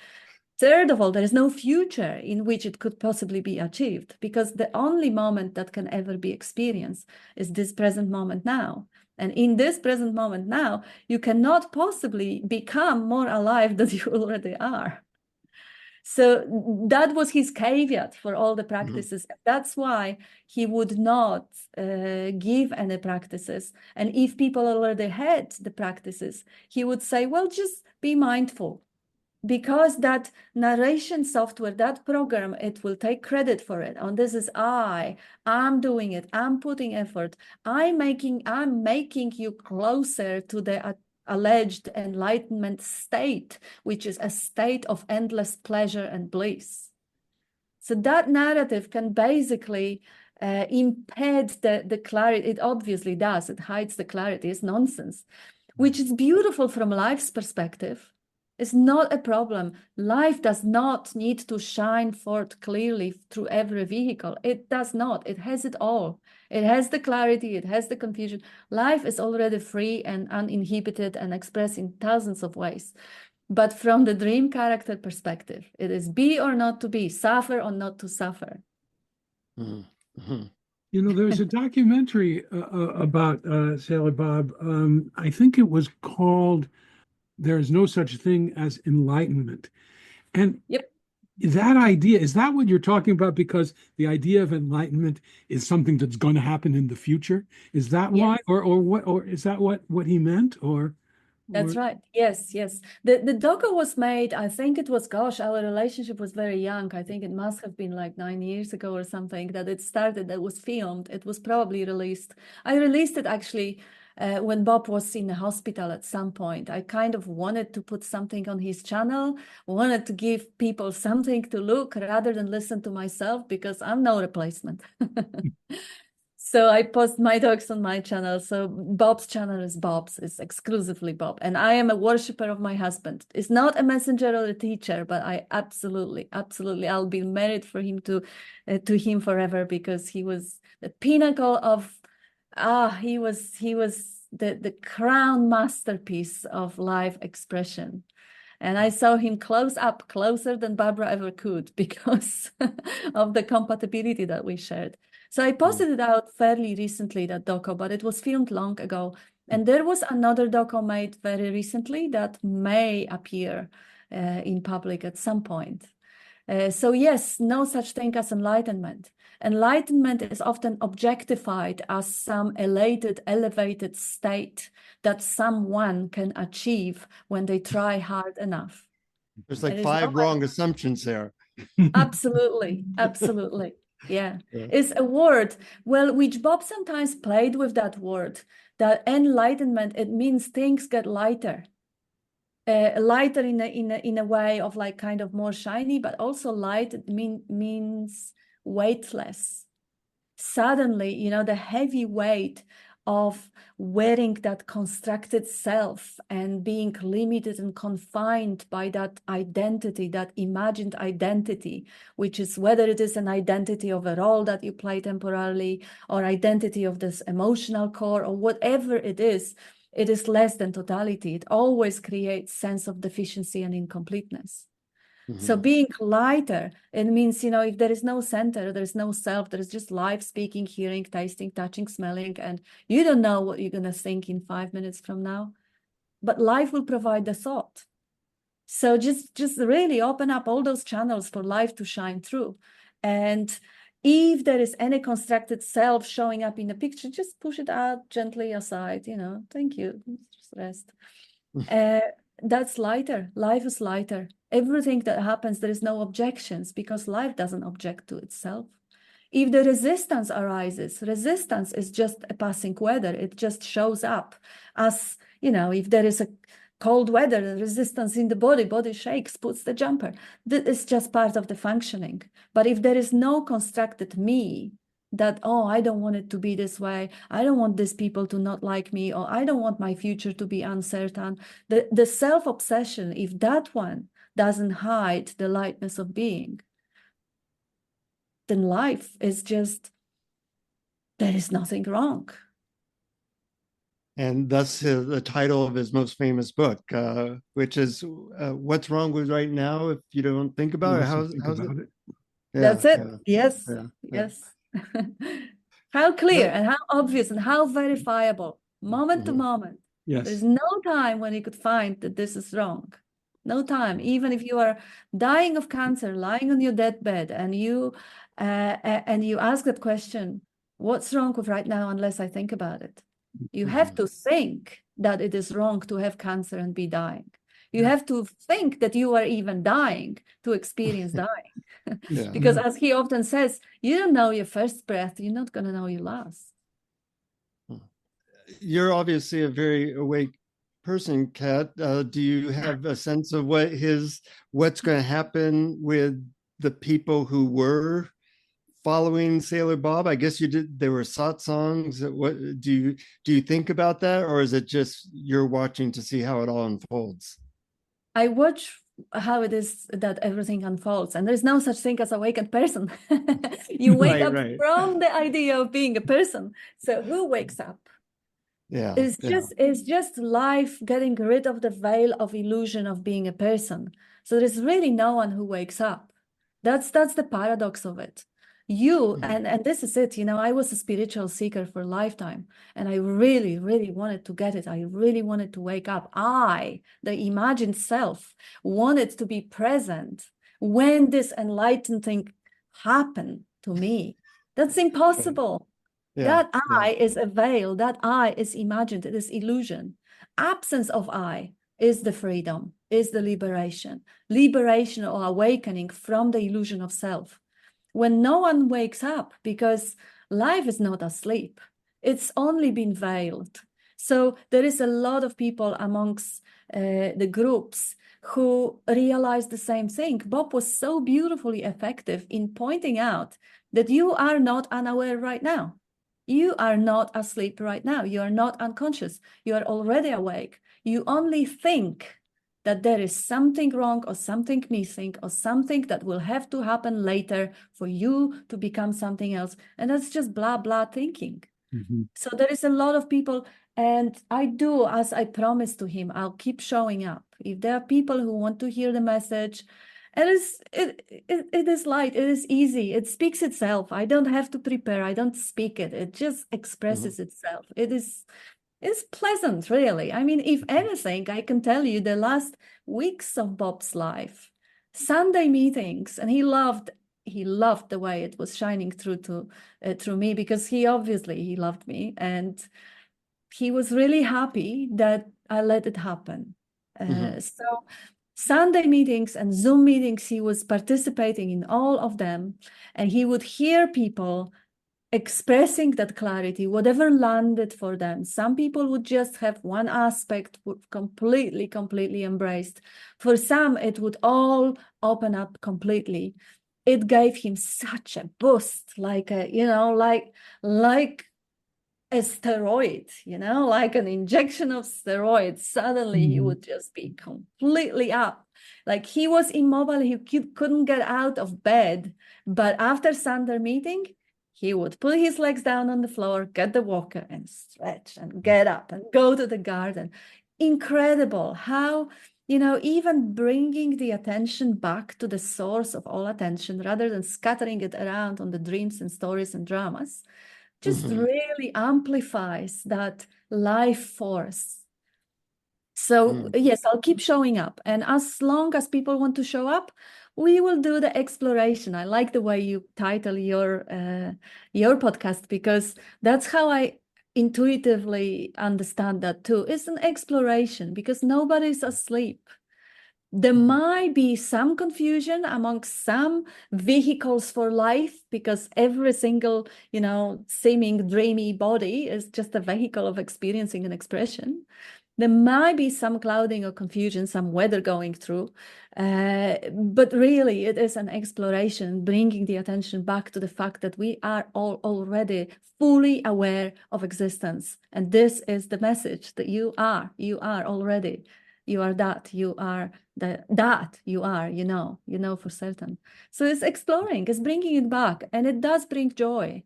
Third of all, there is no future in which it could possibly be achieved, because the only moment that can ever be experienced is this present moment now. And in this present moment now, you cannot possibly become more alive than you already are. So that was his caveat for all the practices. That's why he would not give any practices. And if people already had the practices, he would say, well, just be mindful. Because that narration software, that program, it will take credit for it. And this is I'm doing it. I'm putting effort. I'm making you closer to the alleged enlightenment state, which is a state of endless pleasure and bliss. So that narrative can basically impede the clarity. It obviously does. It hides the clarity. It's nonsense, which is beautiful from life's perspective. It's not a problem. Life does not need to shine forth clearly through every vehicle. It does not. It has it all. It has the clarity. It has the confusion. Life is already free and uninhibited and expressed in thousands of ways. But from the dream character perspective, it is be or not to be, suffer or not to suffer. You know, there's a documentary about Sailor Bob. I think it was called There is No Such Thing as Enlightenment. And that idea, is that what you're talking about? Because the idea of enlightenment is something that's going to happen in the future. Is that why? Or what? Or is that what he meant? That's right. Yes, yes. The doco was made, I think it was, gosh, our relationship was very young. I think it must have been like 9 years ago or something that it started, that was filmed. It was probably released. I released it actually when Bob was in the hospital at some point. I kind of wanted to put something on his channel, wanted to give people something to look rather than listen to myself, because I'm no replacement. So I post my talks on my channel. So Bob's channel is Bob's, it's exclusively Bob. And I am a worshiper of my husband. It's not a messenger or a teacher, but I absolutely, I'll be married for him to him forever, because he was the pinnacle of, he was the crown masterpiece of life expression. And I saw him close up, closer than Barbara ever could, because of the compatibility that we shared. So I posted it out fairly recently, that doco, but it was filmed long ago. And there was another doco made very recently that may appear in public at some point. So yes, no such thing as enlightenment. Enlightenment is often objectified as some elated, elevated state that someone can achieve when they try hard enough. There's like 5 wrong assumptions there. Absolutely, absolutely. Yeah. It's a word, well, which Bob sometimes played with that word, that enlightenment, it means things get lighter. Lighter in a way of like kind of more shiny, but also light means weightless. Suddenly, you know, the heavy weight of wearing that constructed self and being limited and confined by that identity, that imagined identity, which is whether it is an identity of a role that you play temporarily or identity of this emotional core or whatever it is less than totality. It always creates sense of deficiency and incompleteness. So being lighter, it means, you know, if there is no center, there's no self, there's just life, speaking, hearing, tasting, touching, smelling, and you don't know what you're going to think in 5 minutes from now, but life will provide the thought. So just really open up all those channels for life to shine through. And if there is any constructed self showing up in the picture, just push it out gently aside, you know, thank you, just rest. That's lighter. Life is lighter. Everything that happens, there is no objections because life doesn't object to itself. If the resistance arises, resistance is just a passing weather. It just shows up as, you know, if there is a cold weather, resistance in the body shakes, puts the jumper. This is just part of the functioning. But if there is no constructed me, that, oh, I don't want it to be this way. I don't want these people to not like me, or I don't want my future to be uncertain. The self-obsession, if that one doesn't hide the lightness of being, then life is just, there is nothing wrong. And thus the title of his most famous book, which is What's Wrong with Right Now If You Don't Think About It? How's it? Yeah, that's it. Yeah, Yes. Yes. How clear and how obvious and how verifiable, moment to moment. Yes. There's no time when you could find that this is wrong. No time. Even if you are dying of cancer, lying on your deathbed, and you ask that question, what's wrong with right now unless I think about it? You have to think that it is wrong to have cancer and be dying. You have to think that you are even dying to experience dying. Because as he often says, you don't know your first breath, you're not going to know your last. You're obviously a very awake person, Kat. Do you have a sense of what's going to happen with the people who were following Sailor Bob? I guess you did. There were satsangs. What do you think about that, or is it just you're watching to see how it all unfolds? I watch how it is that everything unfolds, and there's no such thing as awakened person. You wake up from the idea of being a person. So who wakes up? Yeah, it's just life getting rid of the veil of illusion of being a person. So there's really no one who wakes up. That's the paradox of it. And this is it, you know, I was a spiritual seeker for a lifetime, and I really, really wanted to get it. I really wanted to wake up. The imagined self, wanted to be present when this enlightened thing happened to me. That's impossible. That I is a veil, that I is imagined, it is illusion. Absence of I is the freedom, is the liberation or awakening from the illusion of self. When no one wakes up, because life is not asleep, it's only been veiled. So there is a lot of people amongst the groups who realize the same thing. Bob was so beautifully effective in pointing out that you are not unaware right now. You are not asleep right now. You are not unconscious. You are already awake. You only think that there is something wrong or something missing or something that will have to happen later for you to become something else. And that's just blah, blah thinking. So there is a lot of people, and I do, as I promised to him, I'll keep showing up. If there are people who want to hear the message, it is light, it is easy, it speaks itself. I don't have to prepare, I don't speak it. It just expresses itself. It's pleasant, really. I mean, if anything, I can tell you the last weeks of Bob's life, Sunday meetings, and he loved the way it was shining through me, because he loved me, and he was really happy that I let it happen. So Sunday meetings and Zoom meetings, he was participating in all of them, and he would hear people expressing that clarity, whatever landed for them. Some people would just have one aspect completely embraced. For some, it would all open up completely. it gave him such a boost, like a, like a steroid, like an injection of steroids. Suddenly he would just be completely up. Like he was immobile, he couldn't get out of bed. But after Sunday meeting, he would put his legs down on the floor, get the walker and stretch and get up and go to the garden. Incredible how, even bringing the attention back to the source of all attention rather than scattering it around on the dreams and stories and dramas, just really amplifies that life force. So yes, I'll keep showing up. And as long as people want to show up, we will do the exploration. I like the way you title your podcast, because that's how I intuitively understand that too. It's an exploration because nobody's asleep. There might be some confusion amongst some vehicles for life, because every single, seeming dreamy body is just a vehicle of experiencing an expression. There might be some clouding or confusion, some weather going through, but really it is an exploration, bringing the attention back to the fact that we are all already fully aware of existence. And this is the message that you are already. You are that, you are that you are, for certain. So it's exploring, it's bringing it back, and it does bring joy.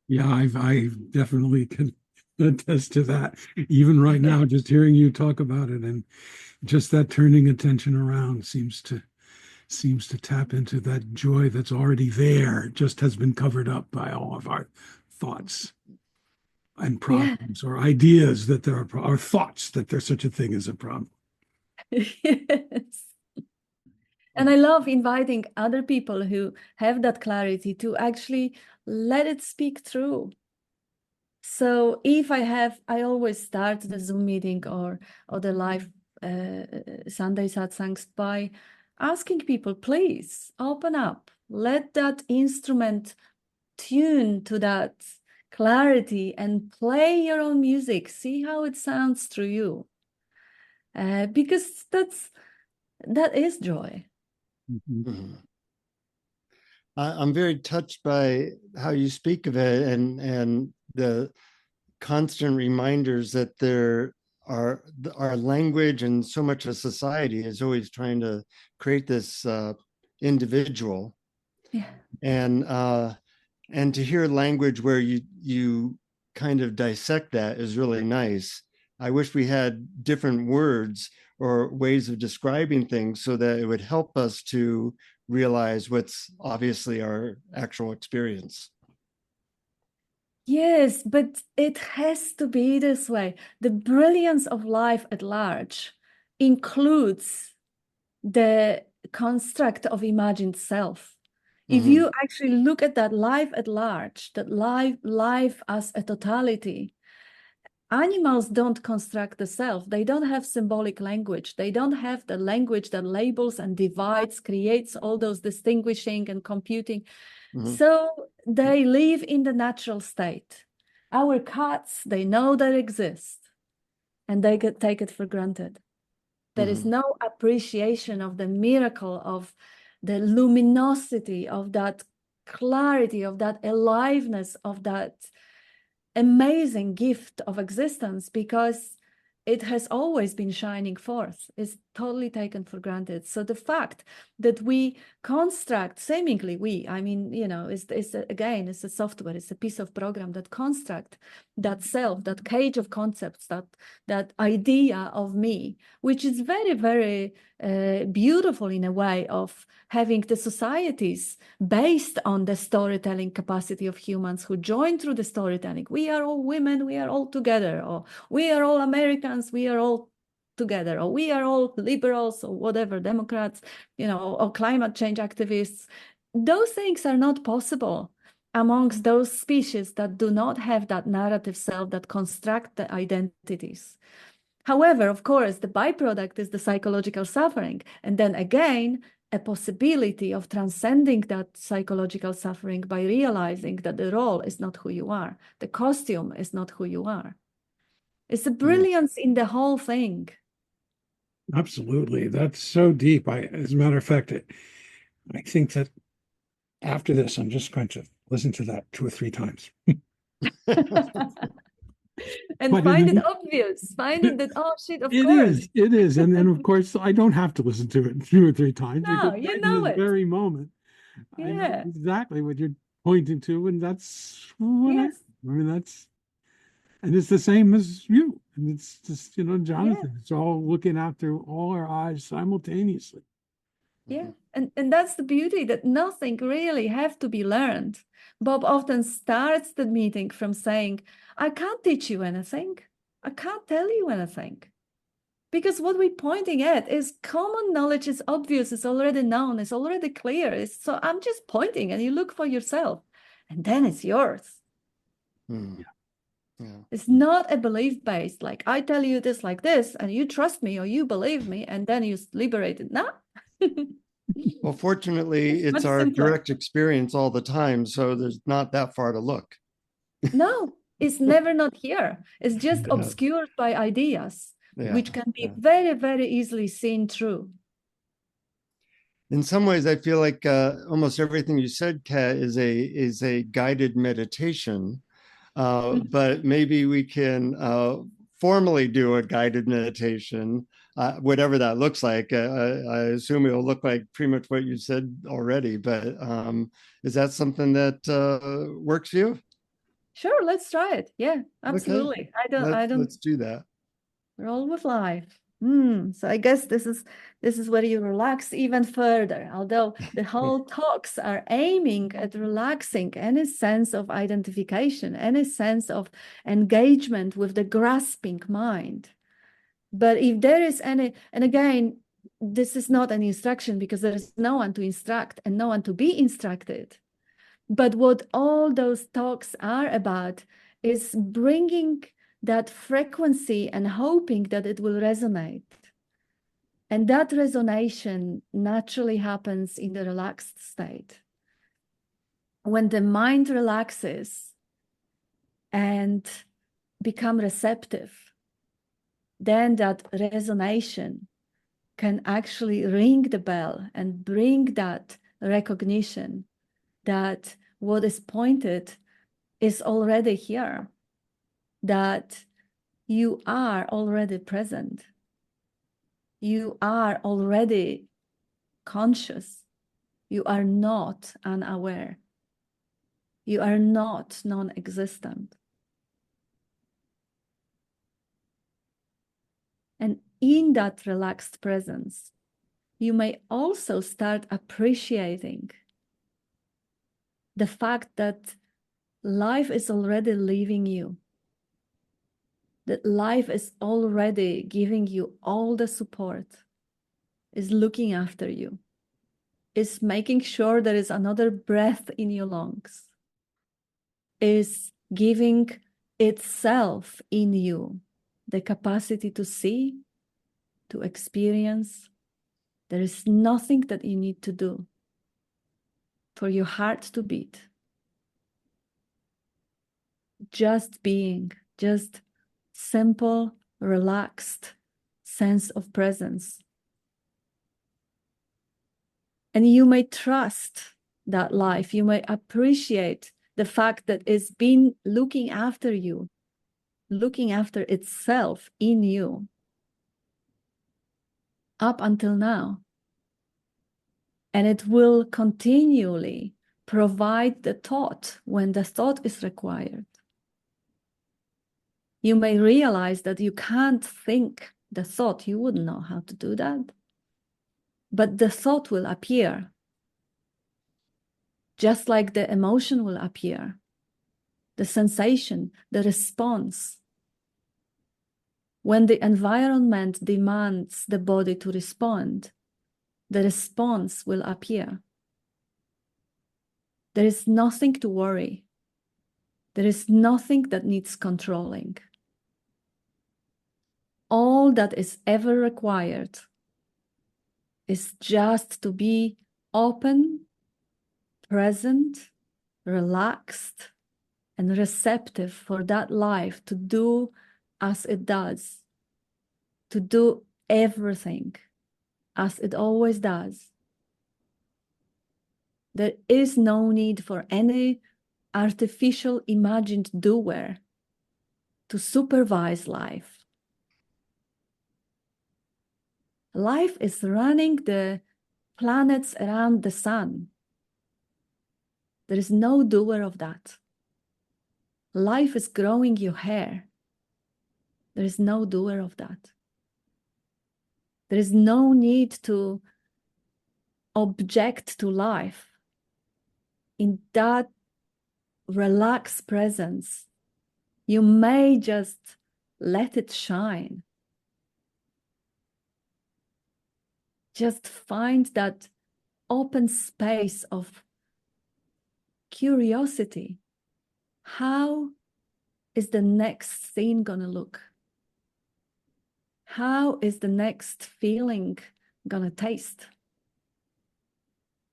Yeah, I definitely can attest to that. Even right now, just hearing you talk about it, and just that turning attention around seems to tap into that joy that's already there, just has been covered up by all of our thoughts and problems, or ideas that there are thoughts that there's such a thing as a problem. Yes. And I love inviting other people who have that clarity to actually let it speak through. So if I always start the Zoom meeting or the live Sunday satsangs by asking people, please open up, let that instrument tune to that clarity and play your own music, see how it sounds through you. Because that is joy. I'm very touched by how you speak of it, and the constant reminders that there are our language, and so much of society is always trying to create this individual. And to hear language where you kind of dissect that is really nice. I wish we had different words or ways of describing things so that it would help us to realize what's obviously our actual experience. Yes, but it has to be this way. The brilliance of life at large includes the construct of imagined self. If you actually look at that life at large, that life as a totality, animals don't construct the self. They don't have symbolic language. They don't have the language that labels and divides, creates all those distinguishing and computing. So they live in the natural state. Our cats, they know they exist, and they take it for granted. There is no appreciation of the miracle, of the luminosity, of that clarity, of that aliveness, of that amazing gift of existence, because it has always been shining forth. It's totally taken for granted. So the fact that we construct, seemingly it's a software, it's a piece of program that construct that self, that cage of concepts, that idea of me, which is very, very beautiful in a way of having the societies based on the storytelling capacity of humans who join through the storytelling. We are all women, we are all together, or we are all Americans, we are all together, or we are all liberals, or whatever, Democrats, or climate change activists. Those things are not possible amongst those species that do not have that narrative self, that construct the identities. However, of course, the byproduct is the psychological suffering. And then again, a possibility of transcending that psychological suffering by realizing that the role is not who you are. The costume is not who you are. It's the brilliance in the whole thing. Absolutely. That's so deep. As a matter of fact, I think that after this, I'm just going to listen to that 2 or 3 times. And But find it obvious. Find it that, oh shit, of it course. is. And then, of course, I don't have to listen to it 2 or 3 times No, because you right in know this it. very moment, I know Yeah. exactly what you're pointing to. And that's what Yes. I mean, and it's the same as you. And it's just, Yeah. Jonathan, it's all looking after all our eyes simultaneously. Yeah. And that's the beauty, that nothing really have to be learned. Bob often starts the meeting from saying, I can't teach you anything. I can't tell you anything. Because what we're pointing at is common knowledge, is obvious, it's already known, it's already clear. So I'm just pointing and you look for yourself. And then it's yours. Yeah. It's not a belief-based, like I tell you this like this, and you trust me or you believe me, and then you liberate it. No. Well, fortunately, it's Much our simpler. direct experience all the time. So there's not that far to look. No, it's never not here. It's just obscured by ideas, which can be very, very easily seen through. In some ways, I feel like almost everything you said, Kat, is a guided meditation. But maybe we can formally do a guided meditation, whatever that looks like. I assume it'll look like pretty much what you said already, but is that something that works for you? Sure, let's try it. Yeah, absolutely. Okay. Let's do that. Roll with life. So I guess this is where you relax even further, although the whole talks are aiming at relaxing any sense of identification, any sense of engagement with the grasping mind. But if there is any, and again, this is not an instruction because there is no one to instruct and no one to be instructed. But what all those talks are about is bringing that frequency and hoping that it will resonate. And that resonation naturally happens in the relaxed state. When the mind relaxes and become receptive, then that resonation can actually ring the bell and bring that recognition that what is pointed is already here, that you are already present. You are already conscious. You are not unaware. You are not non-existent. And in that relaxed presence, you may also start appreciating the fact that life is already leaving you, that life is already giving you all the support, is looking after you, is making sure there is another breath in your lungs, is giving itself in you the capacity to see, to experience. There is nothing that you need to do for your heart to beat. Just being, just simple, relaxed sense of presence. And you may trust that life. You may appreciate the fact that it's been looking after you, looking after itself in you up until now. And it will continually provide the thought when the thought is required. You may realize that you can't think the thought. You wouldn't know how to do that. But the thought will appear, just like the emotion will appear, the sensation, the response. When the environment demands the body to respond, the response will appear. There is nothing to worry. There is nothing that needs controlling. All that is ever required is just to be open, present, relaxed, and receptive for that life to do as it does, to do everything as it always does. There is no need for any artificial imagined doer to supervise life. Life is running the planets around the sun. There is no doer of that. Life is growing your hair. There is no doer of that. There is no need to object to life. In that relaxed presence, you may just let it shine. Just find that open space of curiosity. How is the next scene gonna look? How is the next feeling gonna taste?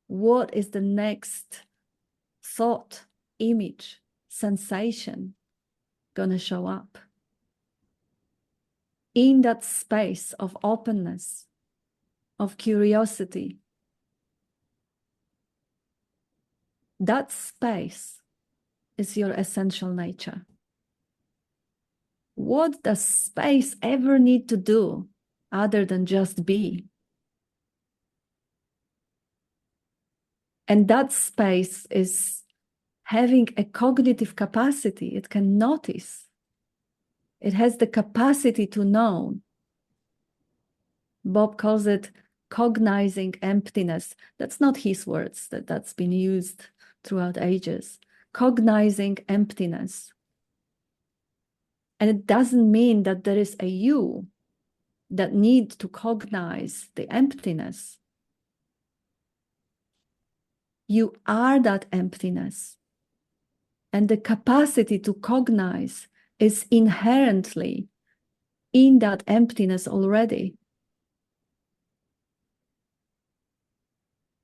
What is the next thought, image, sensation gonna show up? In that space of openness, of curiosity, that space is your essential nature. What does space ever need to do other than just be? And that space is having a cognitive capacity. It can notice. It has the capacity to know. Bob calls it cognizing emptiness. That's not his words, that's been used throughout ages. Cognizing emptiness. And it doesn't mean that there is a you that needs to cognize the emptiness. You are that emptiness. And the capacity to cognize is inherently in that emptiness already.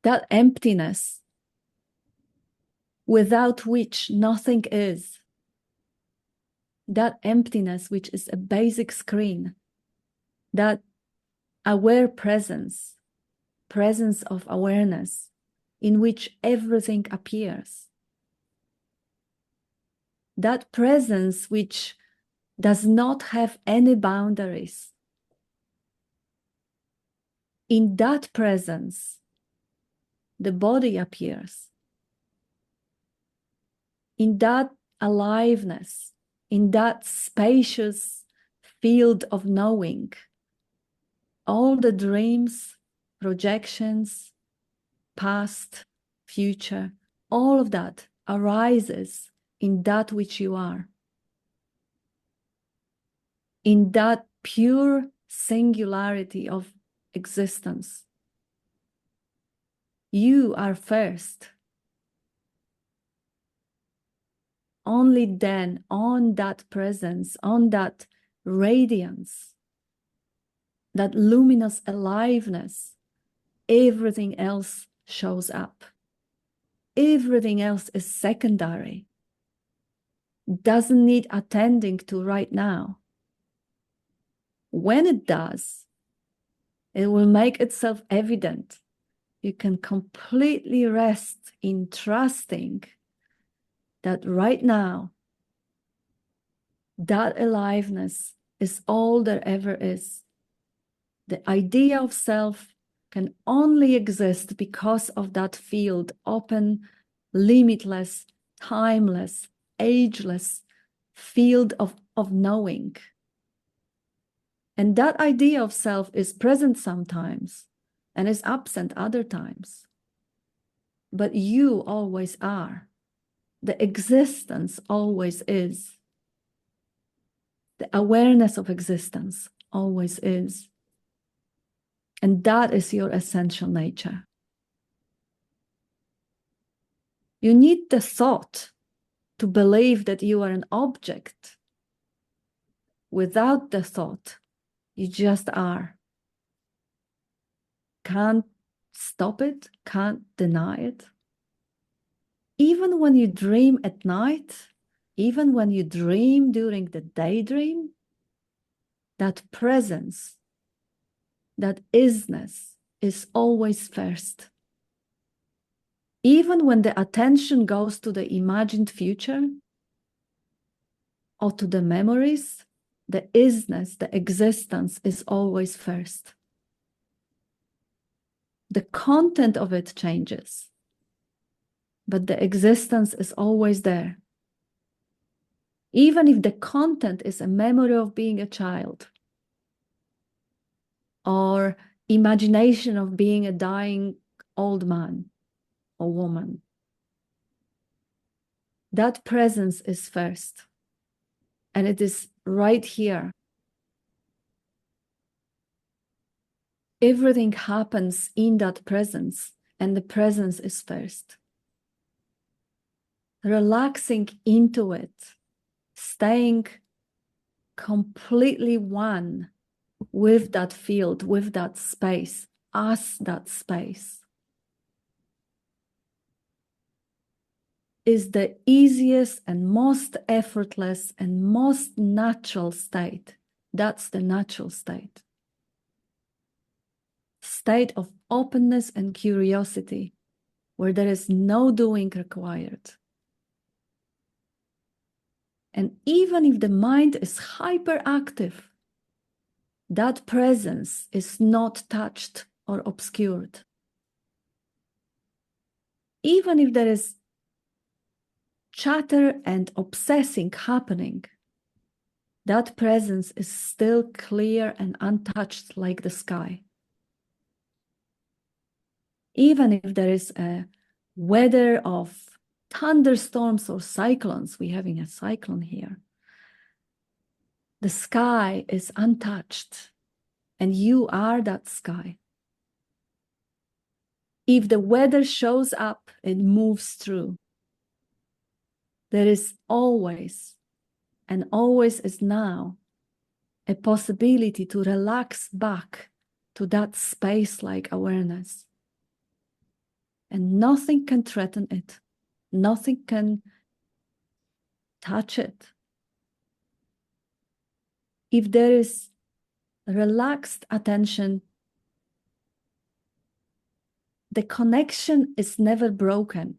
That emptiness without which nothing is. That emptiness, which is a basic screen, that aware presence, presence of awareness, in which everything appears. That presence which does not have any boundaries. In that presence, the body appears. In that aliveness, in that spacious field of knowing, all the dreams, projections, past, future, all of that arises in that which you are. In that pure singularity of existence. You are first. Only then, on that presence, on that radiance, that luminous aliveness, everything else shows up. Everything else is secondary. Doesn't need attending to right now. When it does, it will make itself evident. You can completely rest in trusting that right now, that aliveness is all there ever is. The idea of self can only exist because of that field, open, limitless, timeless, ageless field of knowing. And that idea of self is present sometimes and is absent other times. But you always are. The existence always is. The awareness of existence always is. And that is your essential nature. You need the thought to believe that you are an object. Without the thought, you just are. Can't stop it, can't deny it. Even when you dream at night, even when you dream during the daydream, that presence, that isness is always first. Even when the attention goes to the imagined future or to the memories, the isness, the existence is always first. The content of it changes, but the existence is always there. Even if the content is a memory of being a child or imagination of being a dying old man or woman, that presence is first. And it is right here. Everything happens in that presence, and the presence is first. Relaxing into it, staying completely one with that field, with that space, as that space, is the easiest and most effortless and most natural state. That's the natural state. State of openness and curiosity, where there is no doing required. And even if the mind is hyperactive, that presence is not touched or obscured. Even if there is chatter and obsessing happening, that presence is still clear and untouched like the sky. Even if there is a weather of thunderstorms or cyclones, we're having a cyclone here, the sky is untouched, and you are that sky. If the weather shows up, it moves through. There is always, and always is now, a possibility to relax back to that space-like awareness. And nothing can threaten it. Nothing can touch it. If there is relaxed attention, the connection is never broken.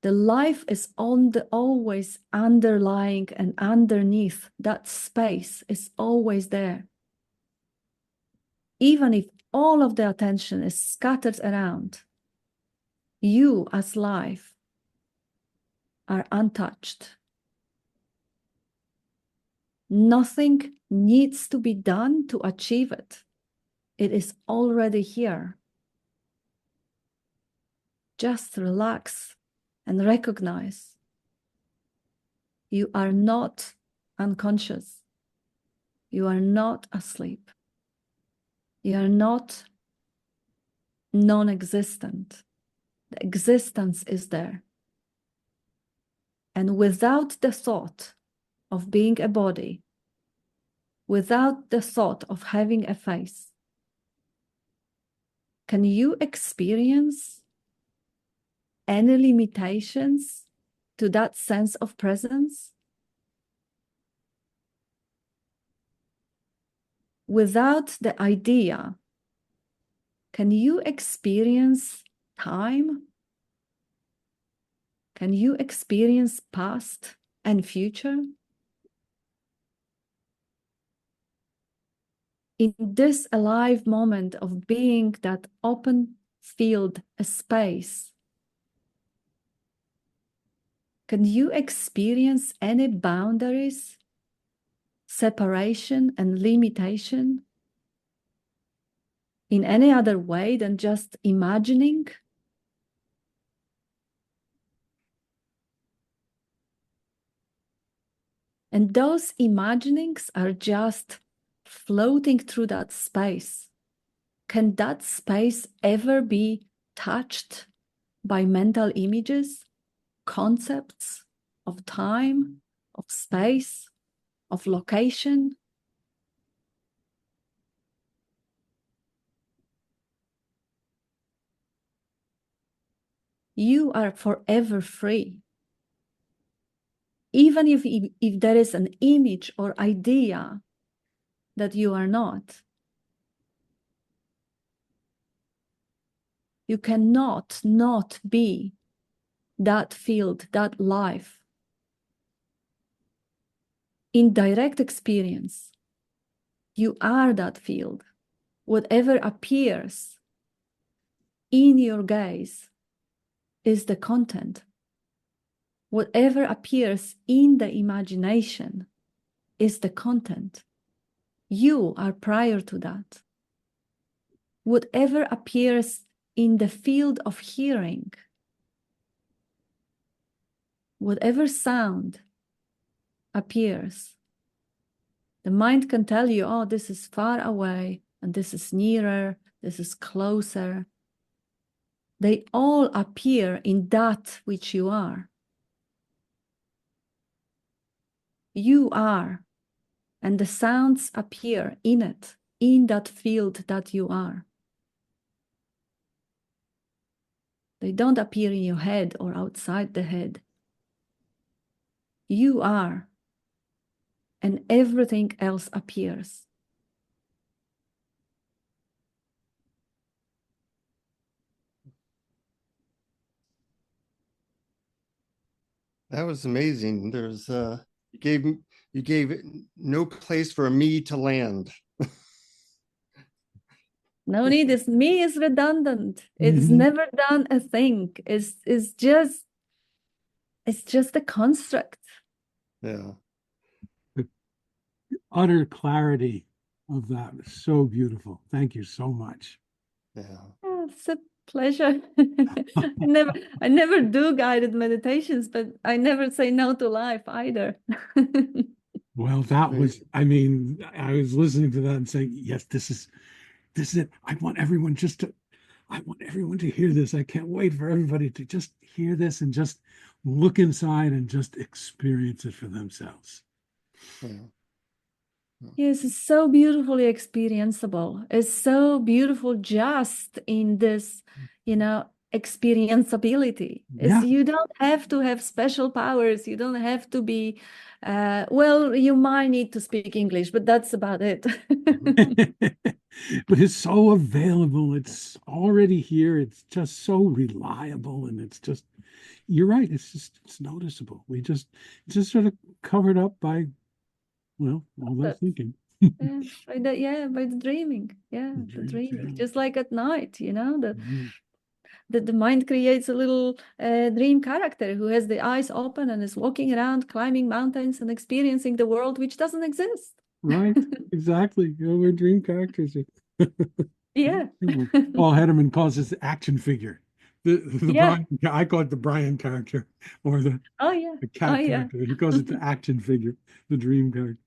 The life is always underlying and underneath. That space is always there. Even if all of the attention is scattered around, you as life are untouched. Nothing needs to be done to achieve it. It is already here. Just relax and recognize you are not unconscious. You are not asleep. You are not non-existent. The existence is there. And without the thought of being a body, without the thought of having a face, can you experience any limitations to that sense of presence? Without the idea, can you experience time? Can you experience past and future? In this alive moment of being that open field, a space, can you experience any boundaries, separation, and limitation in any other way than just imagining? And those imaginings are just floating through that space. Can that space ever be touched by mental images, concepts of time, of space, of location? You are forever free. Even if there is an image or idea that you are not, You cannot not be that field, that life. In direct experience, you are that field. Whatever appears in your gaze is the content. Whatever appears in the imagination is the content. You are prior to that. Whatever appears in the field of hearing, whatever sound appears, the mind can tell you, oh, this is far away, and this is nearer, this is closer. They all appear in that which you are. You are, and the sounds appear in it, in that field that you are. They don't appear in your head or outside the head. You are, and everything else appears. That was amazing. There's you gave no place for me to land. No need. This me is redundant. It's never done a thing. It's just a construct. Yeah. The utter clarity of that is so beautiful. Thank you so much. Yeah. Oh, it's a pleasure. I never do guided meditations, but I never say no to life either. Well, that was, I mean, I was listening to that and saying, yes, this is it. I want everyone to hear this. I can't wait for everybody to just hear this and just look inside and just experience it for themselves. Yeah. Yes, it's so beautifully experienceable. It's so beautiful just in this, experienceability. Yeah. You don't have to have special powers. You don't have to be, well, you might need to speak English, but that's about it. But it's so available. It's already here. It's just so reliable. And it's just, you're right. It's noticeable. It's just sort of covered up by, well, all that thinking. By the dreaming. Yeah, the dreaming. Just like at night, the mind creates a little dream character who has the eyes open and is walking around, climbing mountains and experiencing the world which doesn't exist. Right, exactly. We're dream characters. Yeah. Paul Hederman calls this the action figure. Brian, I call it the Brian character, or the Kat character. He calls it the action figure, the dream character.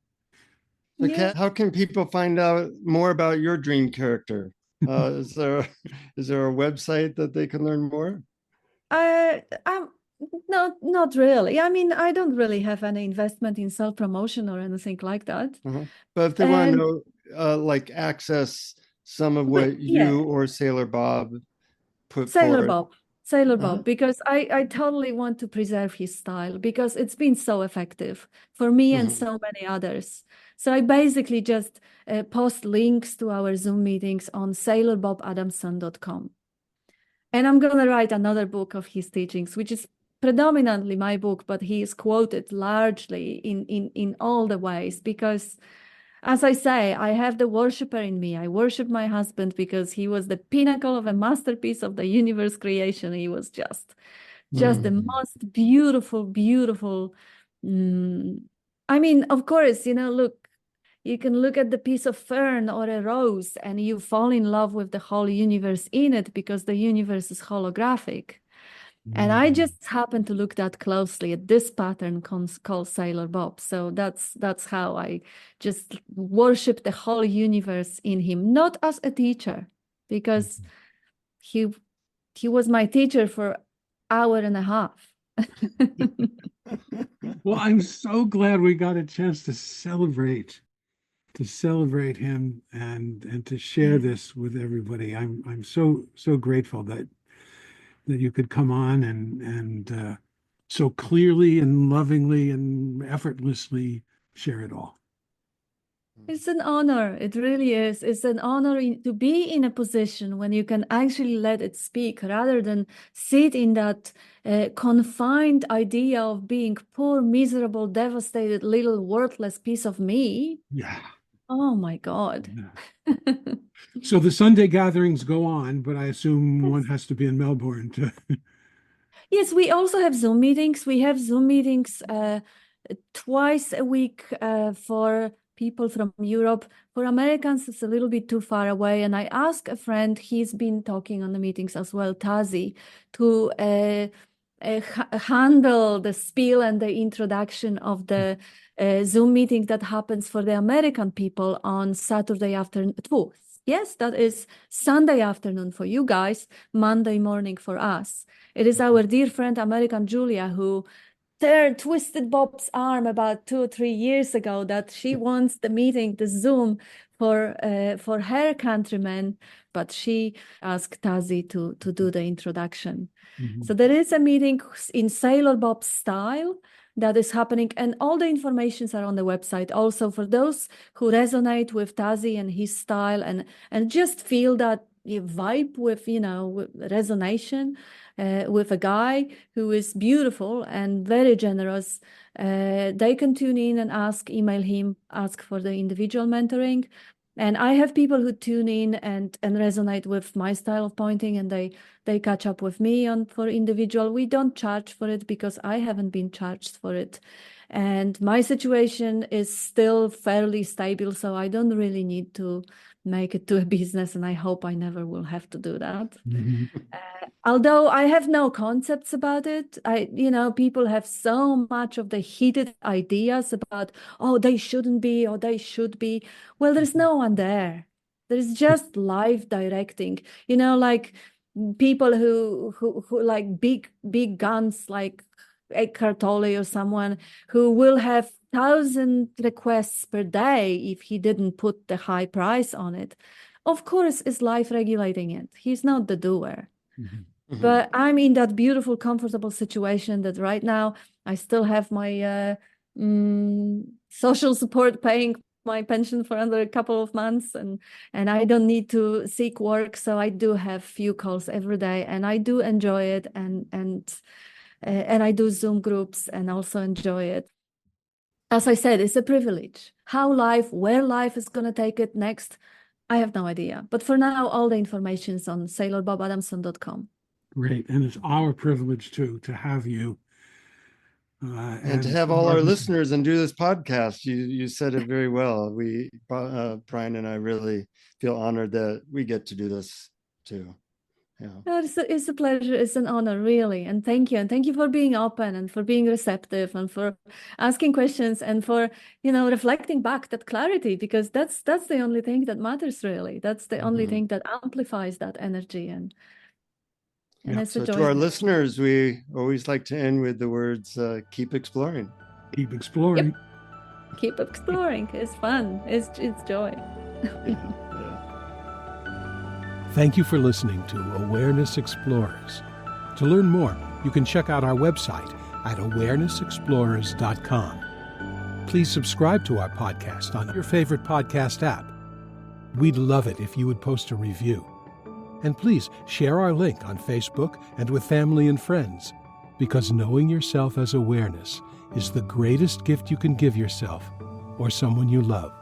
So, Kat, how can people find out more about your dream character? Is there a website that they can learn more? No, not really. I mean, I don't really have any investment in self-promotion or anything like that. But if they want to know, like access some of what you or Sailor Bob put forward. Sailor Bob, because I totally want to preserve his style because it's been so effective for me and so many others. So I basically just post links to our Zoom meetings on SailorBobAdamson.com. And I'm going to write another book of his teachings, which is predominantly my book, but he is quoted largely in all the ways because, as I say, I have the worshiper in me. I worship my husband because he was the pinnacle of a masterpiece of the universe creation. He was just the most beautiful, beautiful. I mean, of course, look, you can look at the piece of fern or a rose and you fall in love with the whole universe in it because the universe is holographic. And I just happened to look that closely at this pattern called Sailor Bob. So that's how I just worship the whole universe in him, not as a teacher, because he was my teacher for an hour and a half. Well, I'm so glad we got a chance to celebrate him and to share this with everybody. I'm so grateful that you could come on and so clearly and lovingly and effortlessly share it all. It's an honor. It really is. It's an honor to be in a position when you can actually let it speak rather than sit in that confined idea of being poor, miserable, devastated, little worthless piece of me. Yeah. Oh my God. Yeah. So the Sunday gatherings go on, but I assume one has to be in Melbourne to. Yes, we also have Zoom meetings. We have Zoom meetings twice a week for people from Europe. For Americans, it's a little bit too far away. And I asked a friend, he's been talking on the meetings as well, Tazi, to handle the spiel and the introduction of the Zoom meeting that happens for the American people on Saturday afternoon. Yes, that is Sunday afternoon for you guys, Monday morning for us. It is our dear friend, American Julia, who twisted Bob's arm about 2 or 3 years ago that she wants the meeting, the Zoom for her countrymen, but she asked Tazi to do the introduction. Mm-hmm. So there is a meeting in Sailor Bob style that is happening, and all the informations are on the website. Also, for those who resonate with Tazi and his style and just feel that you vibe with, with resonation with a guy who is beautiful and very generous, they can tune in and email him, ask for the individual mentoring. And I have people who tune in and resonate with my style of pointing, and they catch up with me for individual. We don't charge for it because I haven't been charged for it. And my situation is still fairly stable, so I don't really need to make it to a business, and I hope I never will have to do that. Mm-hmm. Although I have no concepts about it, people have so much of the heated ideas about, oh, they shouldn't be, or they should be. Well, there's no one there. There's just live directing, like people who like big guns, like Eckhart Tolle or someone who will have 1,000 requests per day if he didn't put the high price on it. Of course, is life regulating it. He's not the doer. Mm-hmm. But I'm in that beautiful, comfortable situation that right now I still have my social support paying my pension for another couple of months, and I don't need to seek work. So I do have few calls every day, and I do enjoy it, and I do Zoom groups and also enjoy it. As I said, it's a privilege. Where life is going to take it next, I have no idea. But for now, all the information is on SailorBobAdamson.com. Great. And it's our privilege too to have you. And to have all our listeners and do this podcast. You said it very well. We, Brian and I, really feel honored that we get to do this too. Yeah. No, it's a pleasure. It's an honor, really. And thank you. And thank you for being open and for being receptive and for asking questions and for, reflecting back that clarity, because that's the only thing that matters, really. That's the only thing that amplifies that energy. And it's a joy. To our listeners, we always like to end with the words, keep exploring. Keep exploring. Yep. Keep exploring. It's fun. It's joy. Yeah. Thank you for listening to Awareness Explorers. To learn more, you can check out our website at awarenessexplorers.com. Please subscribe to our podcast on your favorite podcast app. We'd love it if you would post a review. And please share our link on Facebook and with family and friends, because knowing yourself as awareness is the greatest gift you can give yourself or someone you love.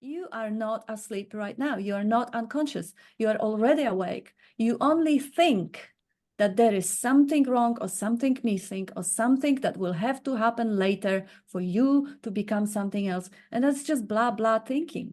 You are not asleep right now. You are not unconscious. You are already awake. You only think that there is something wrong or something missing or something that will have to happen later for you to become something else. And that's just blah, blah thinking.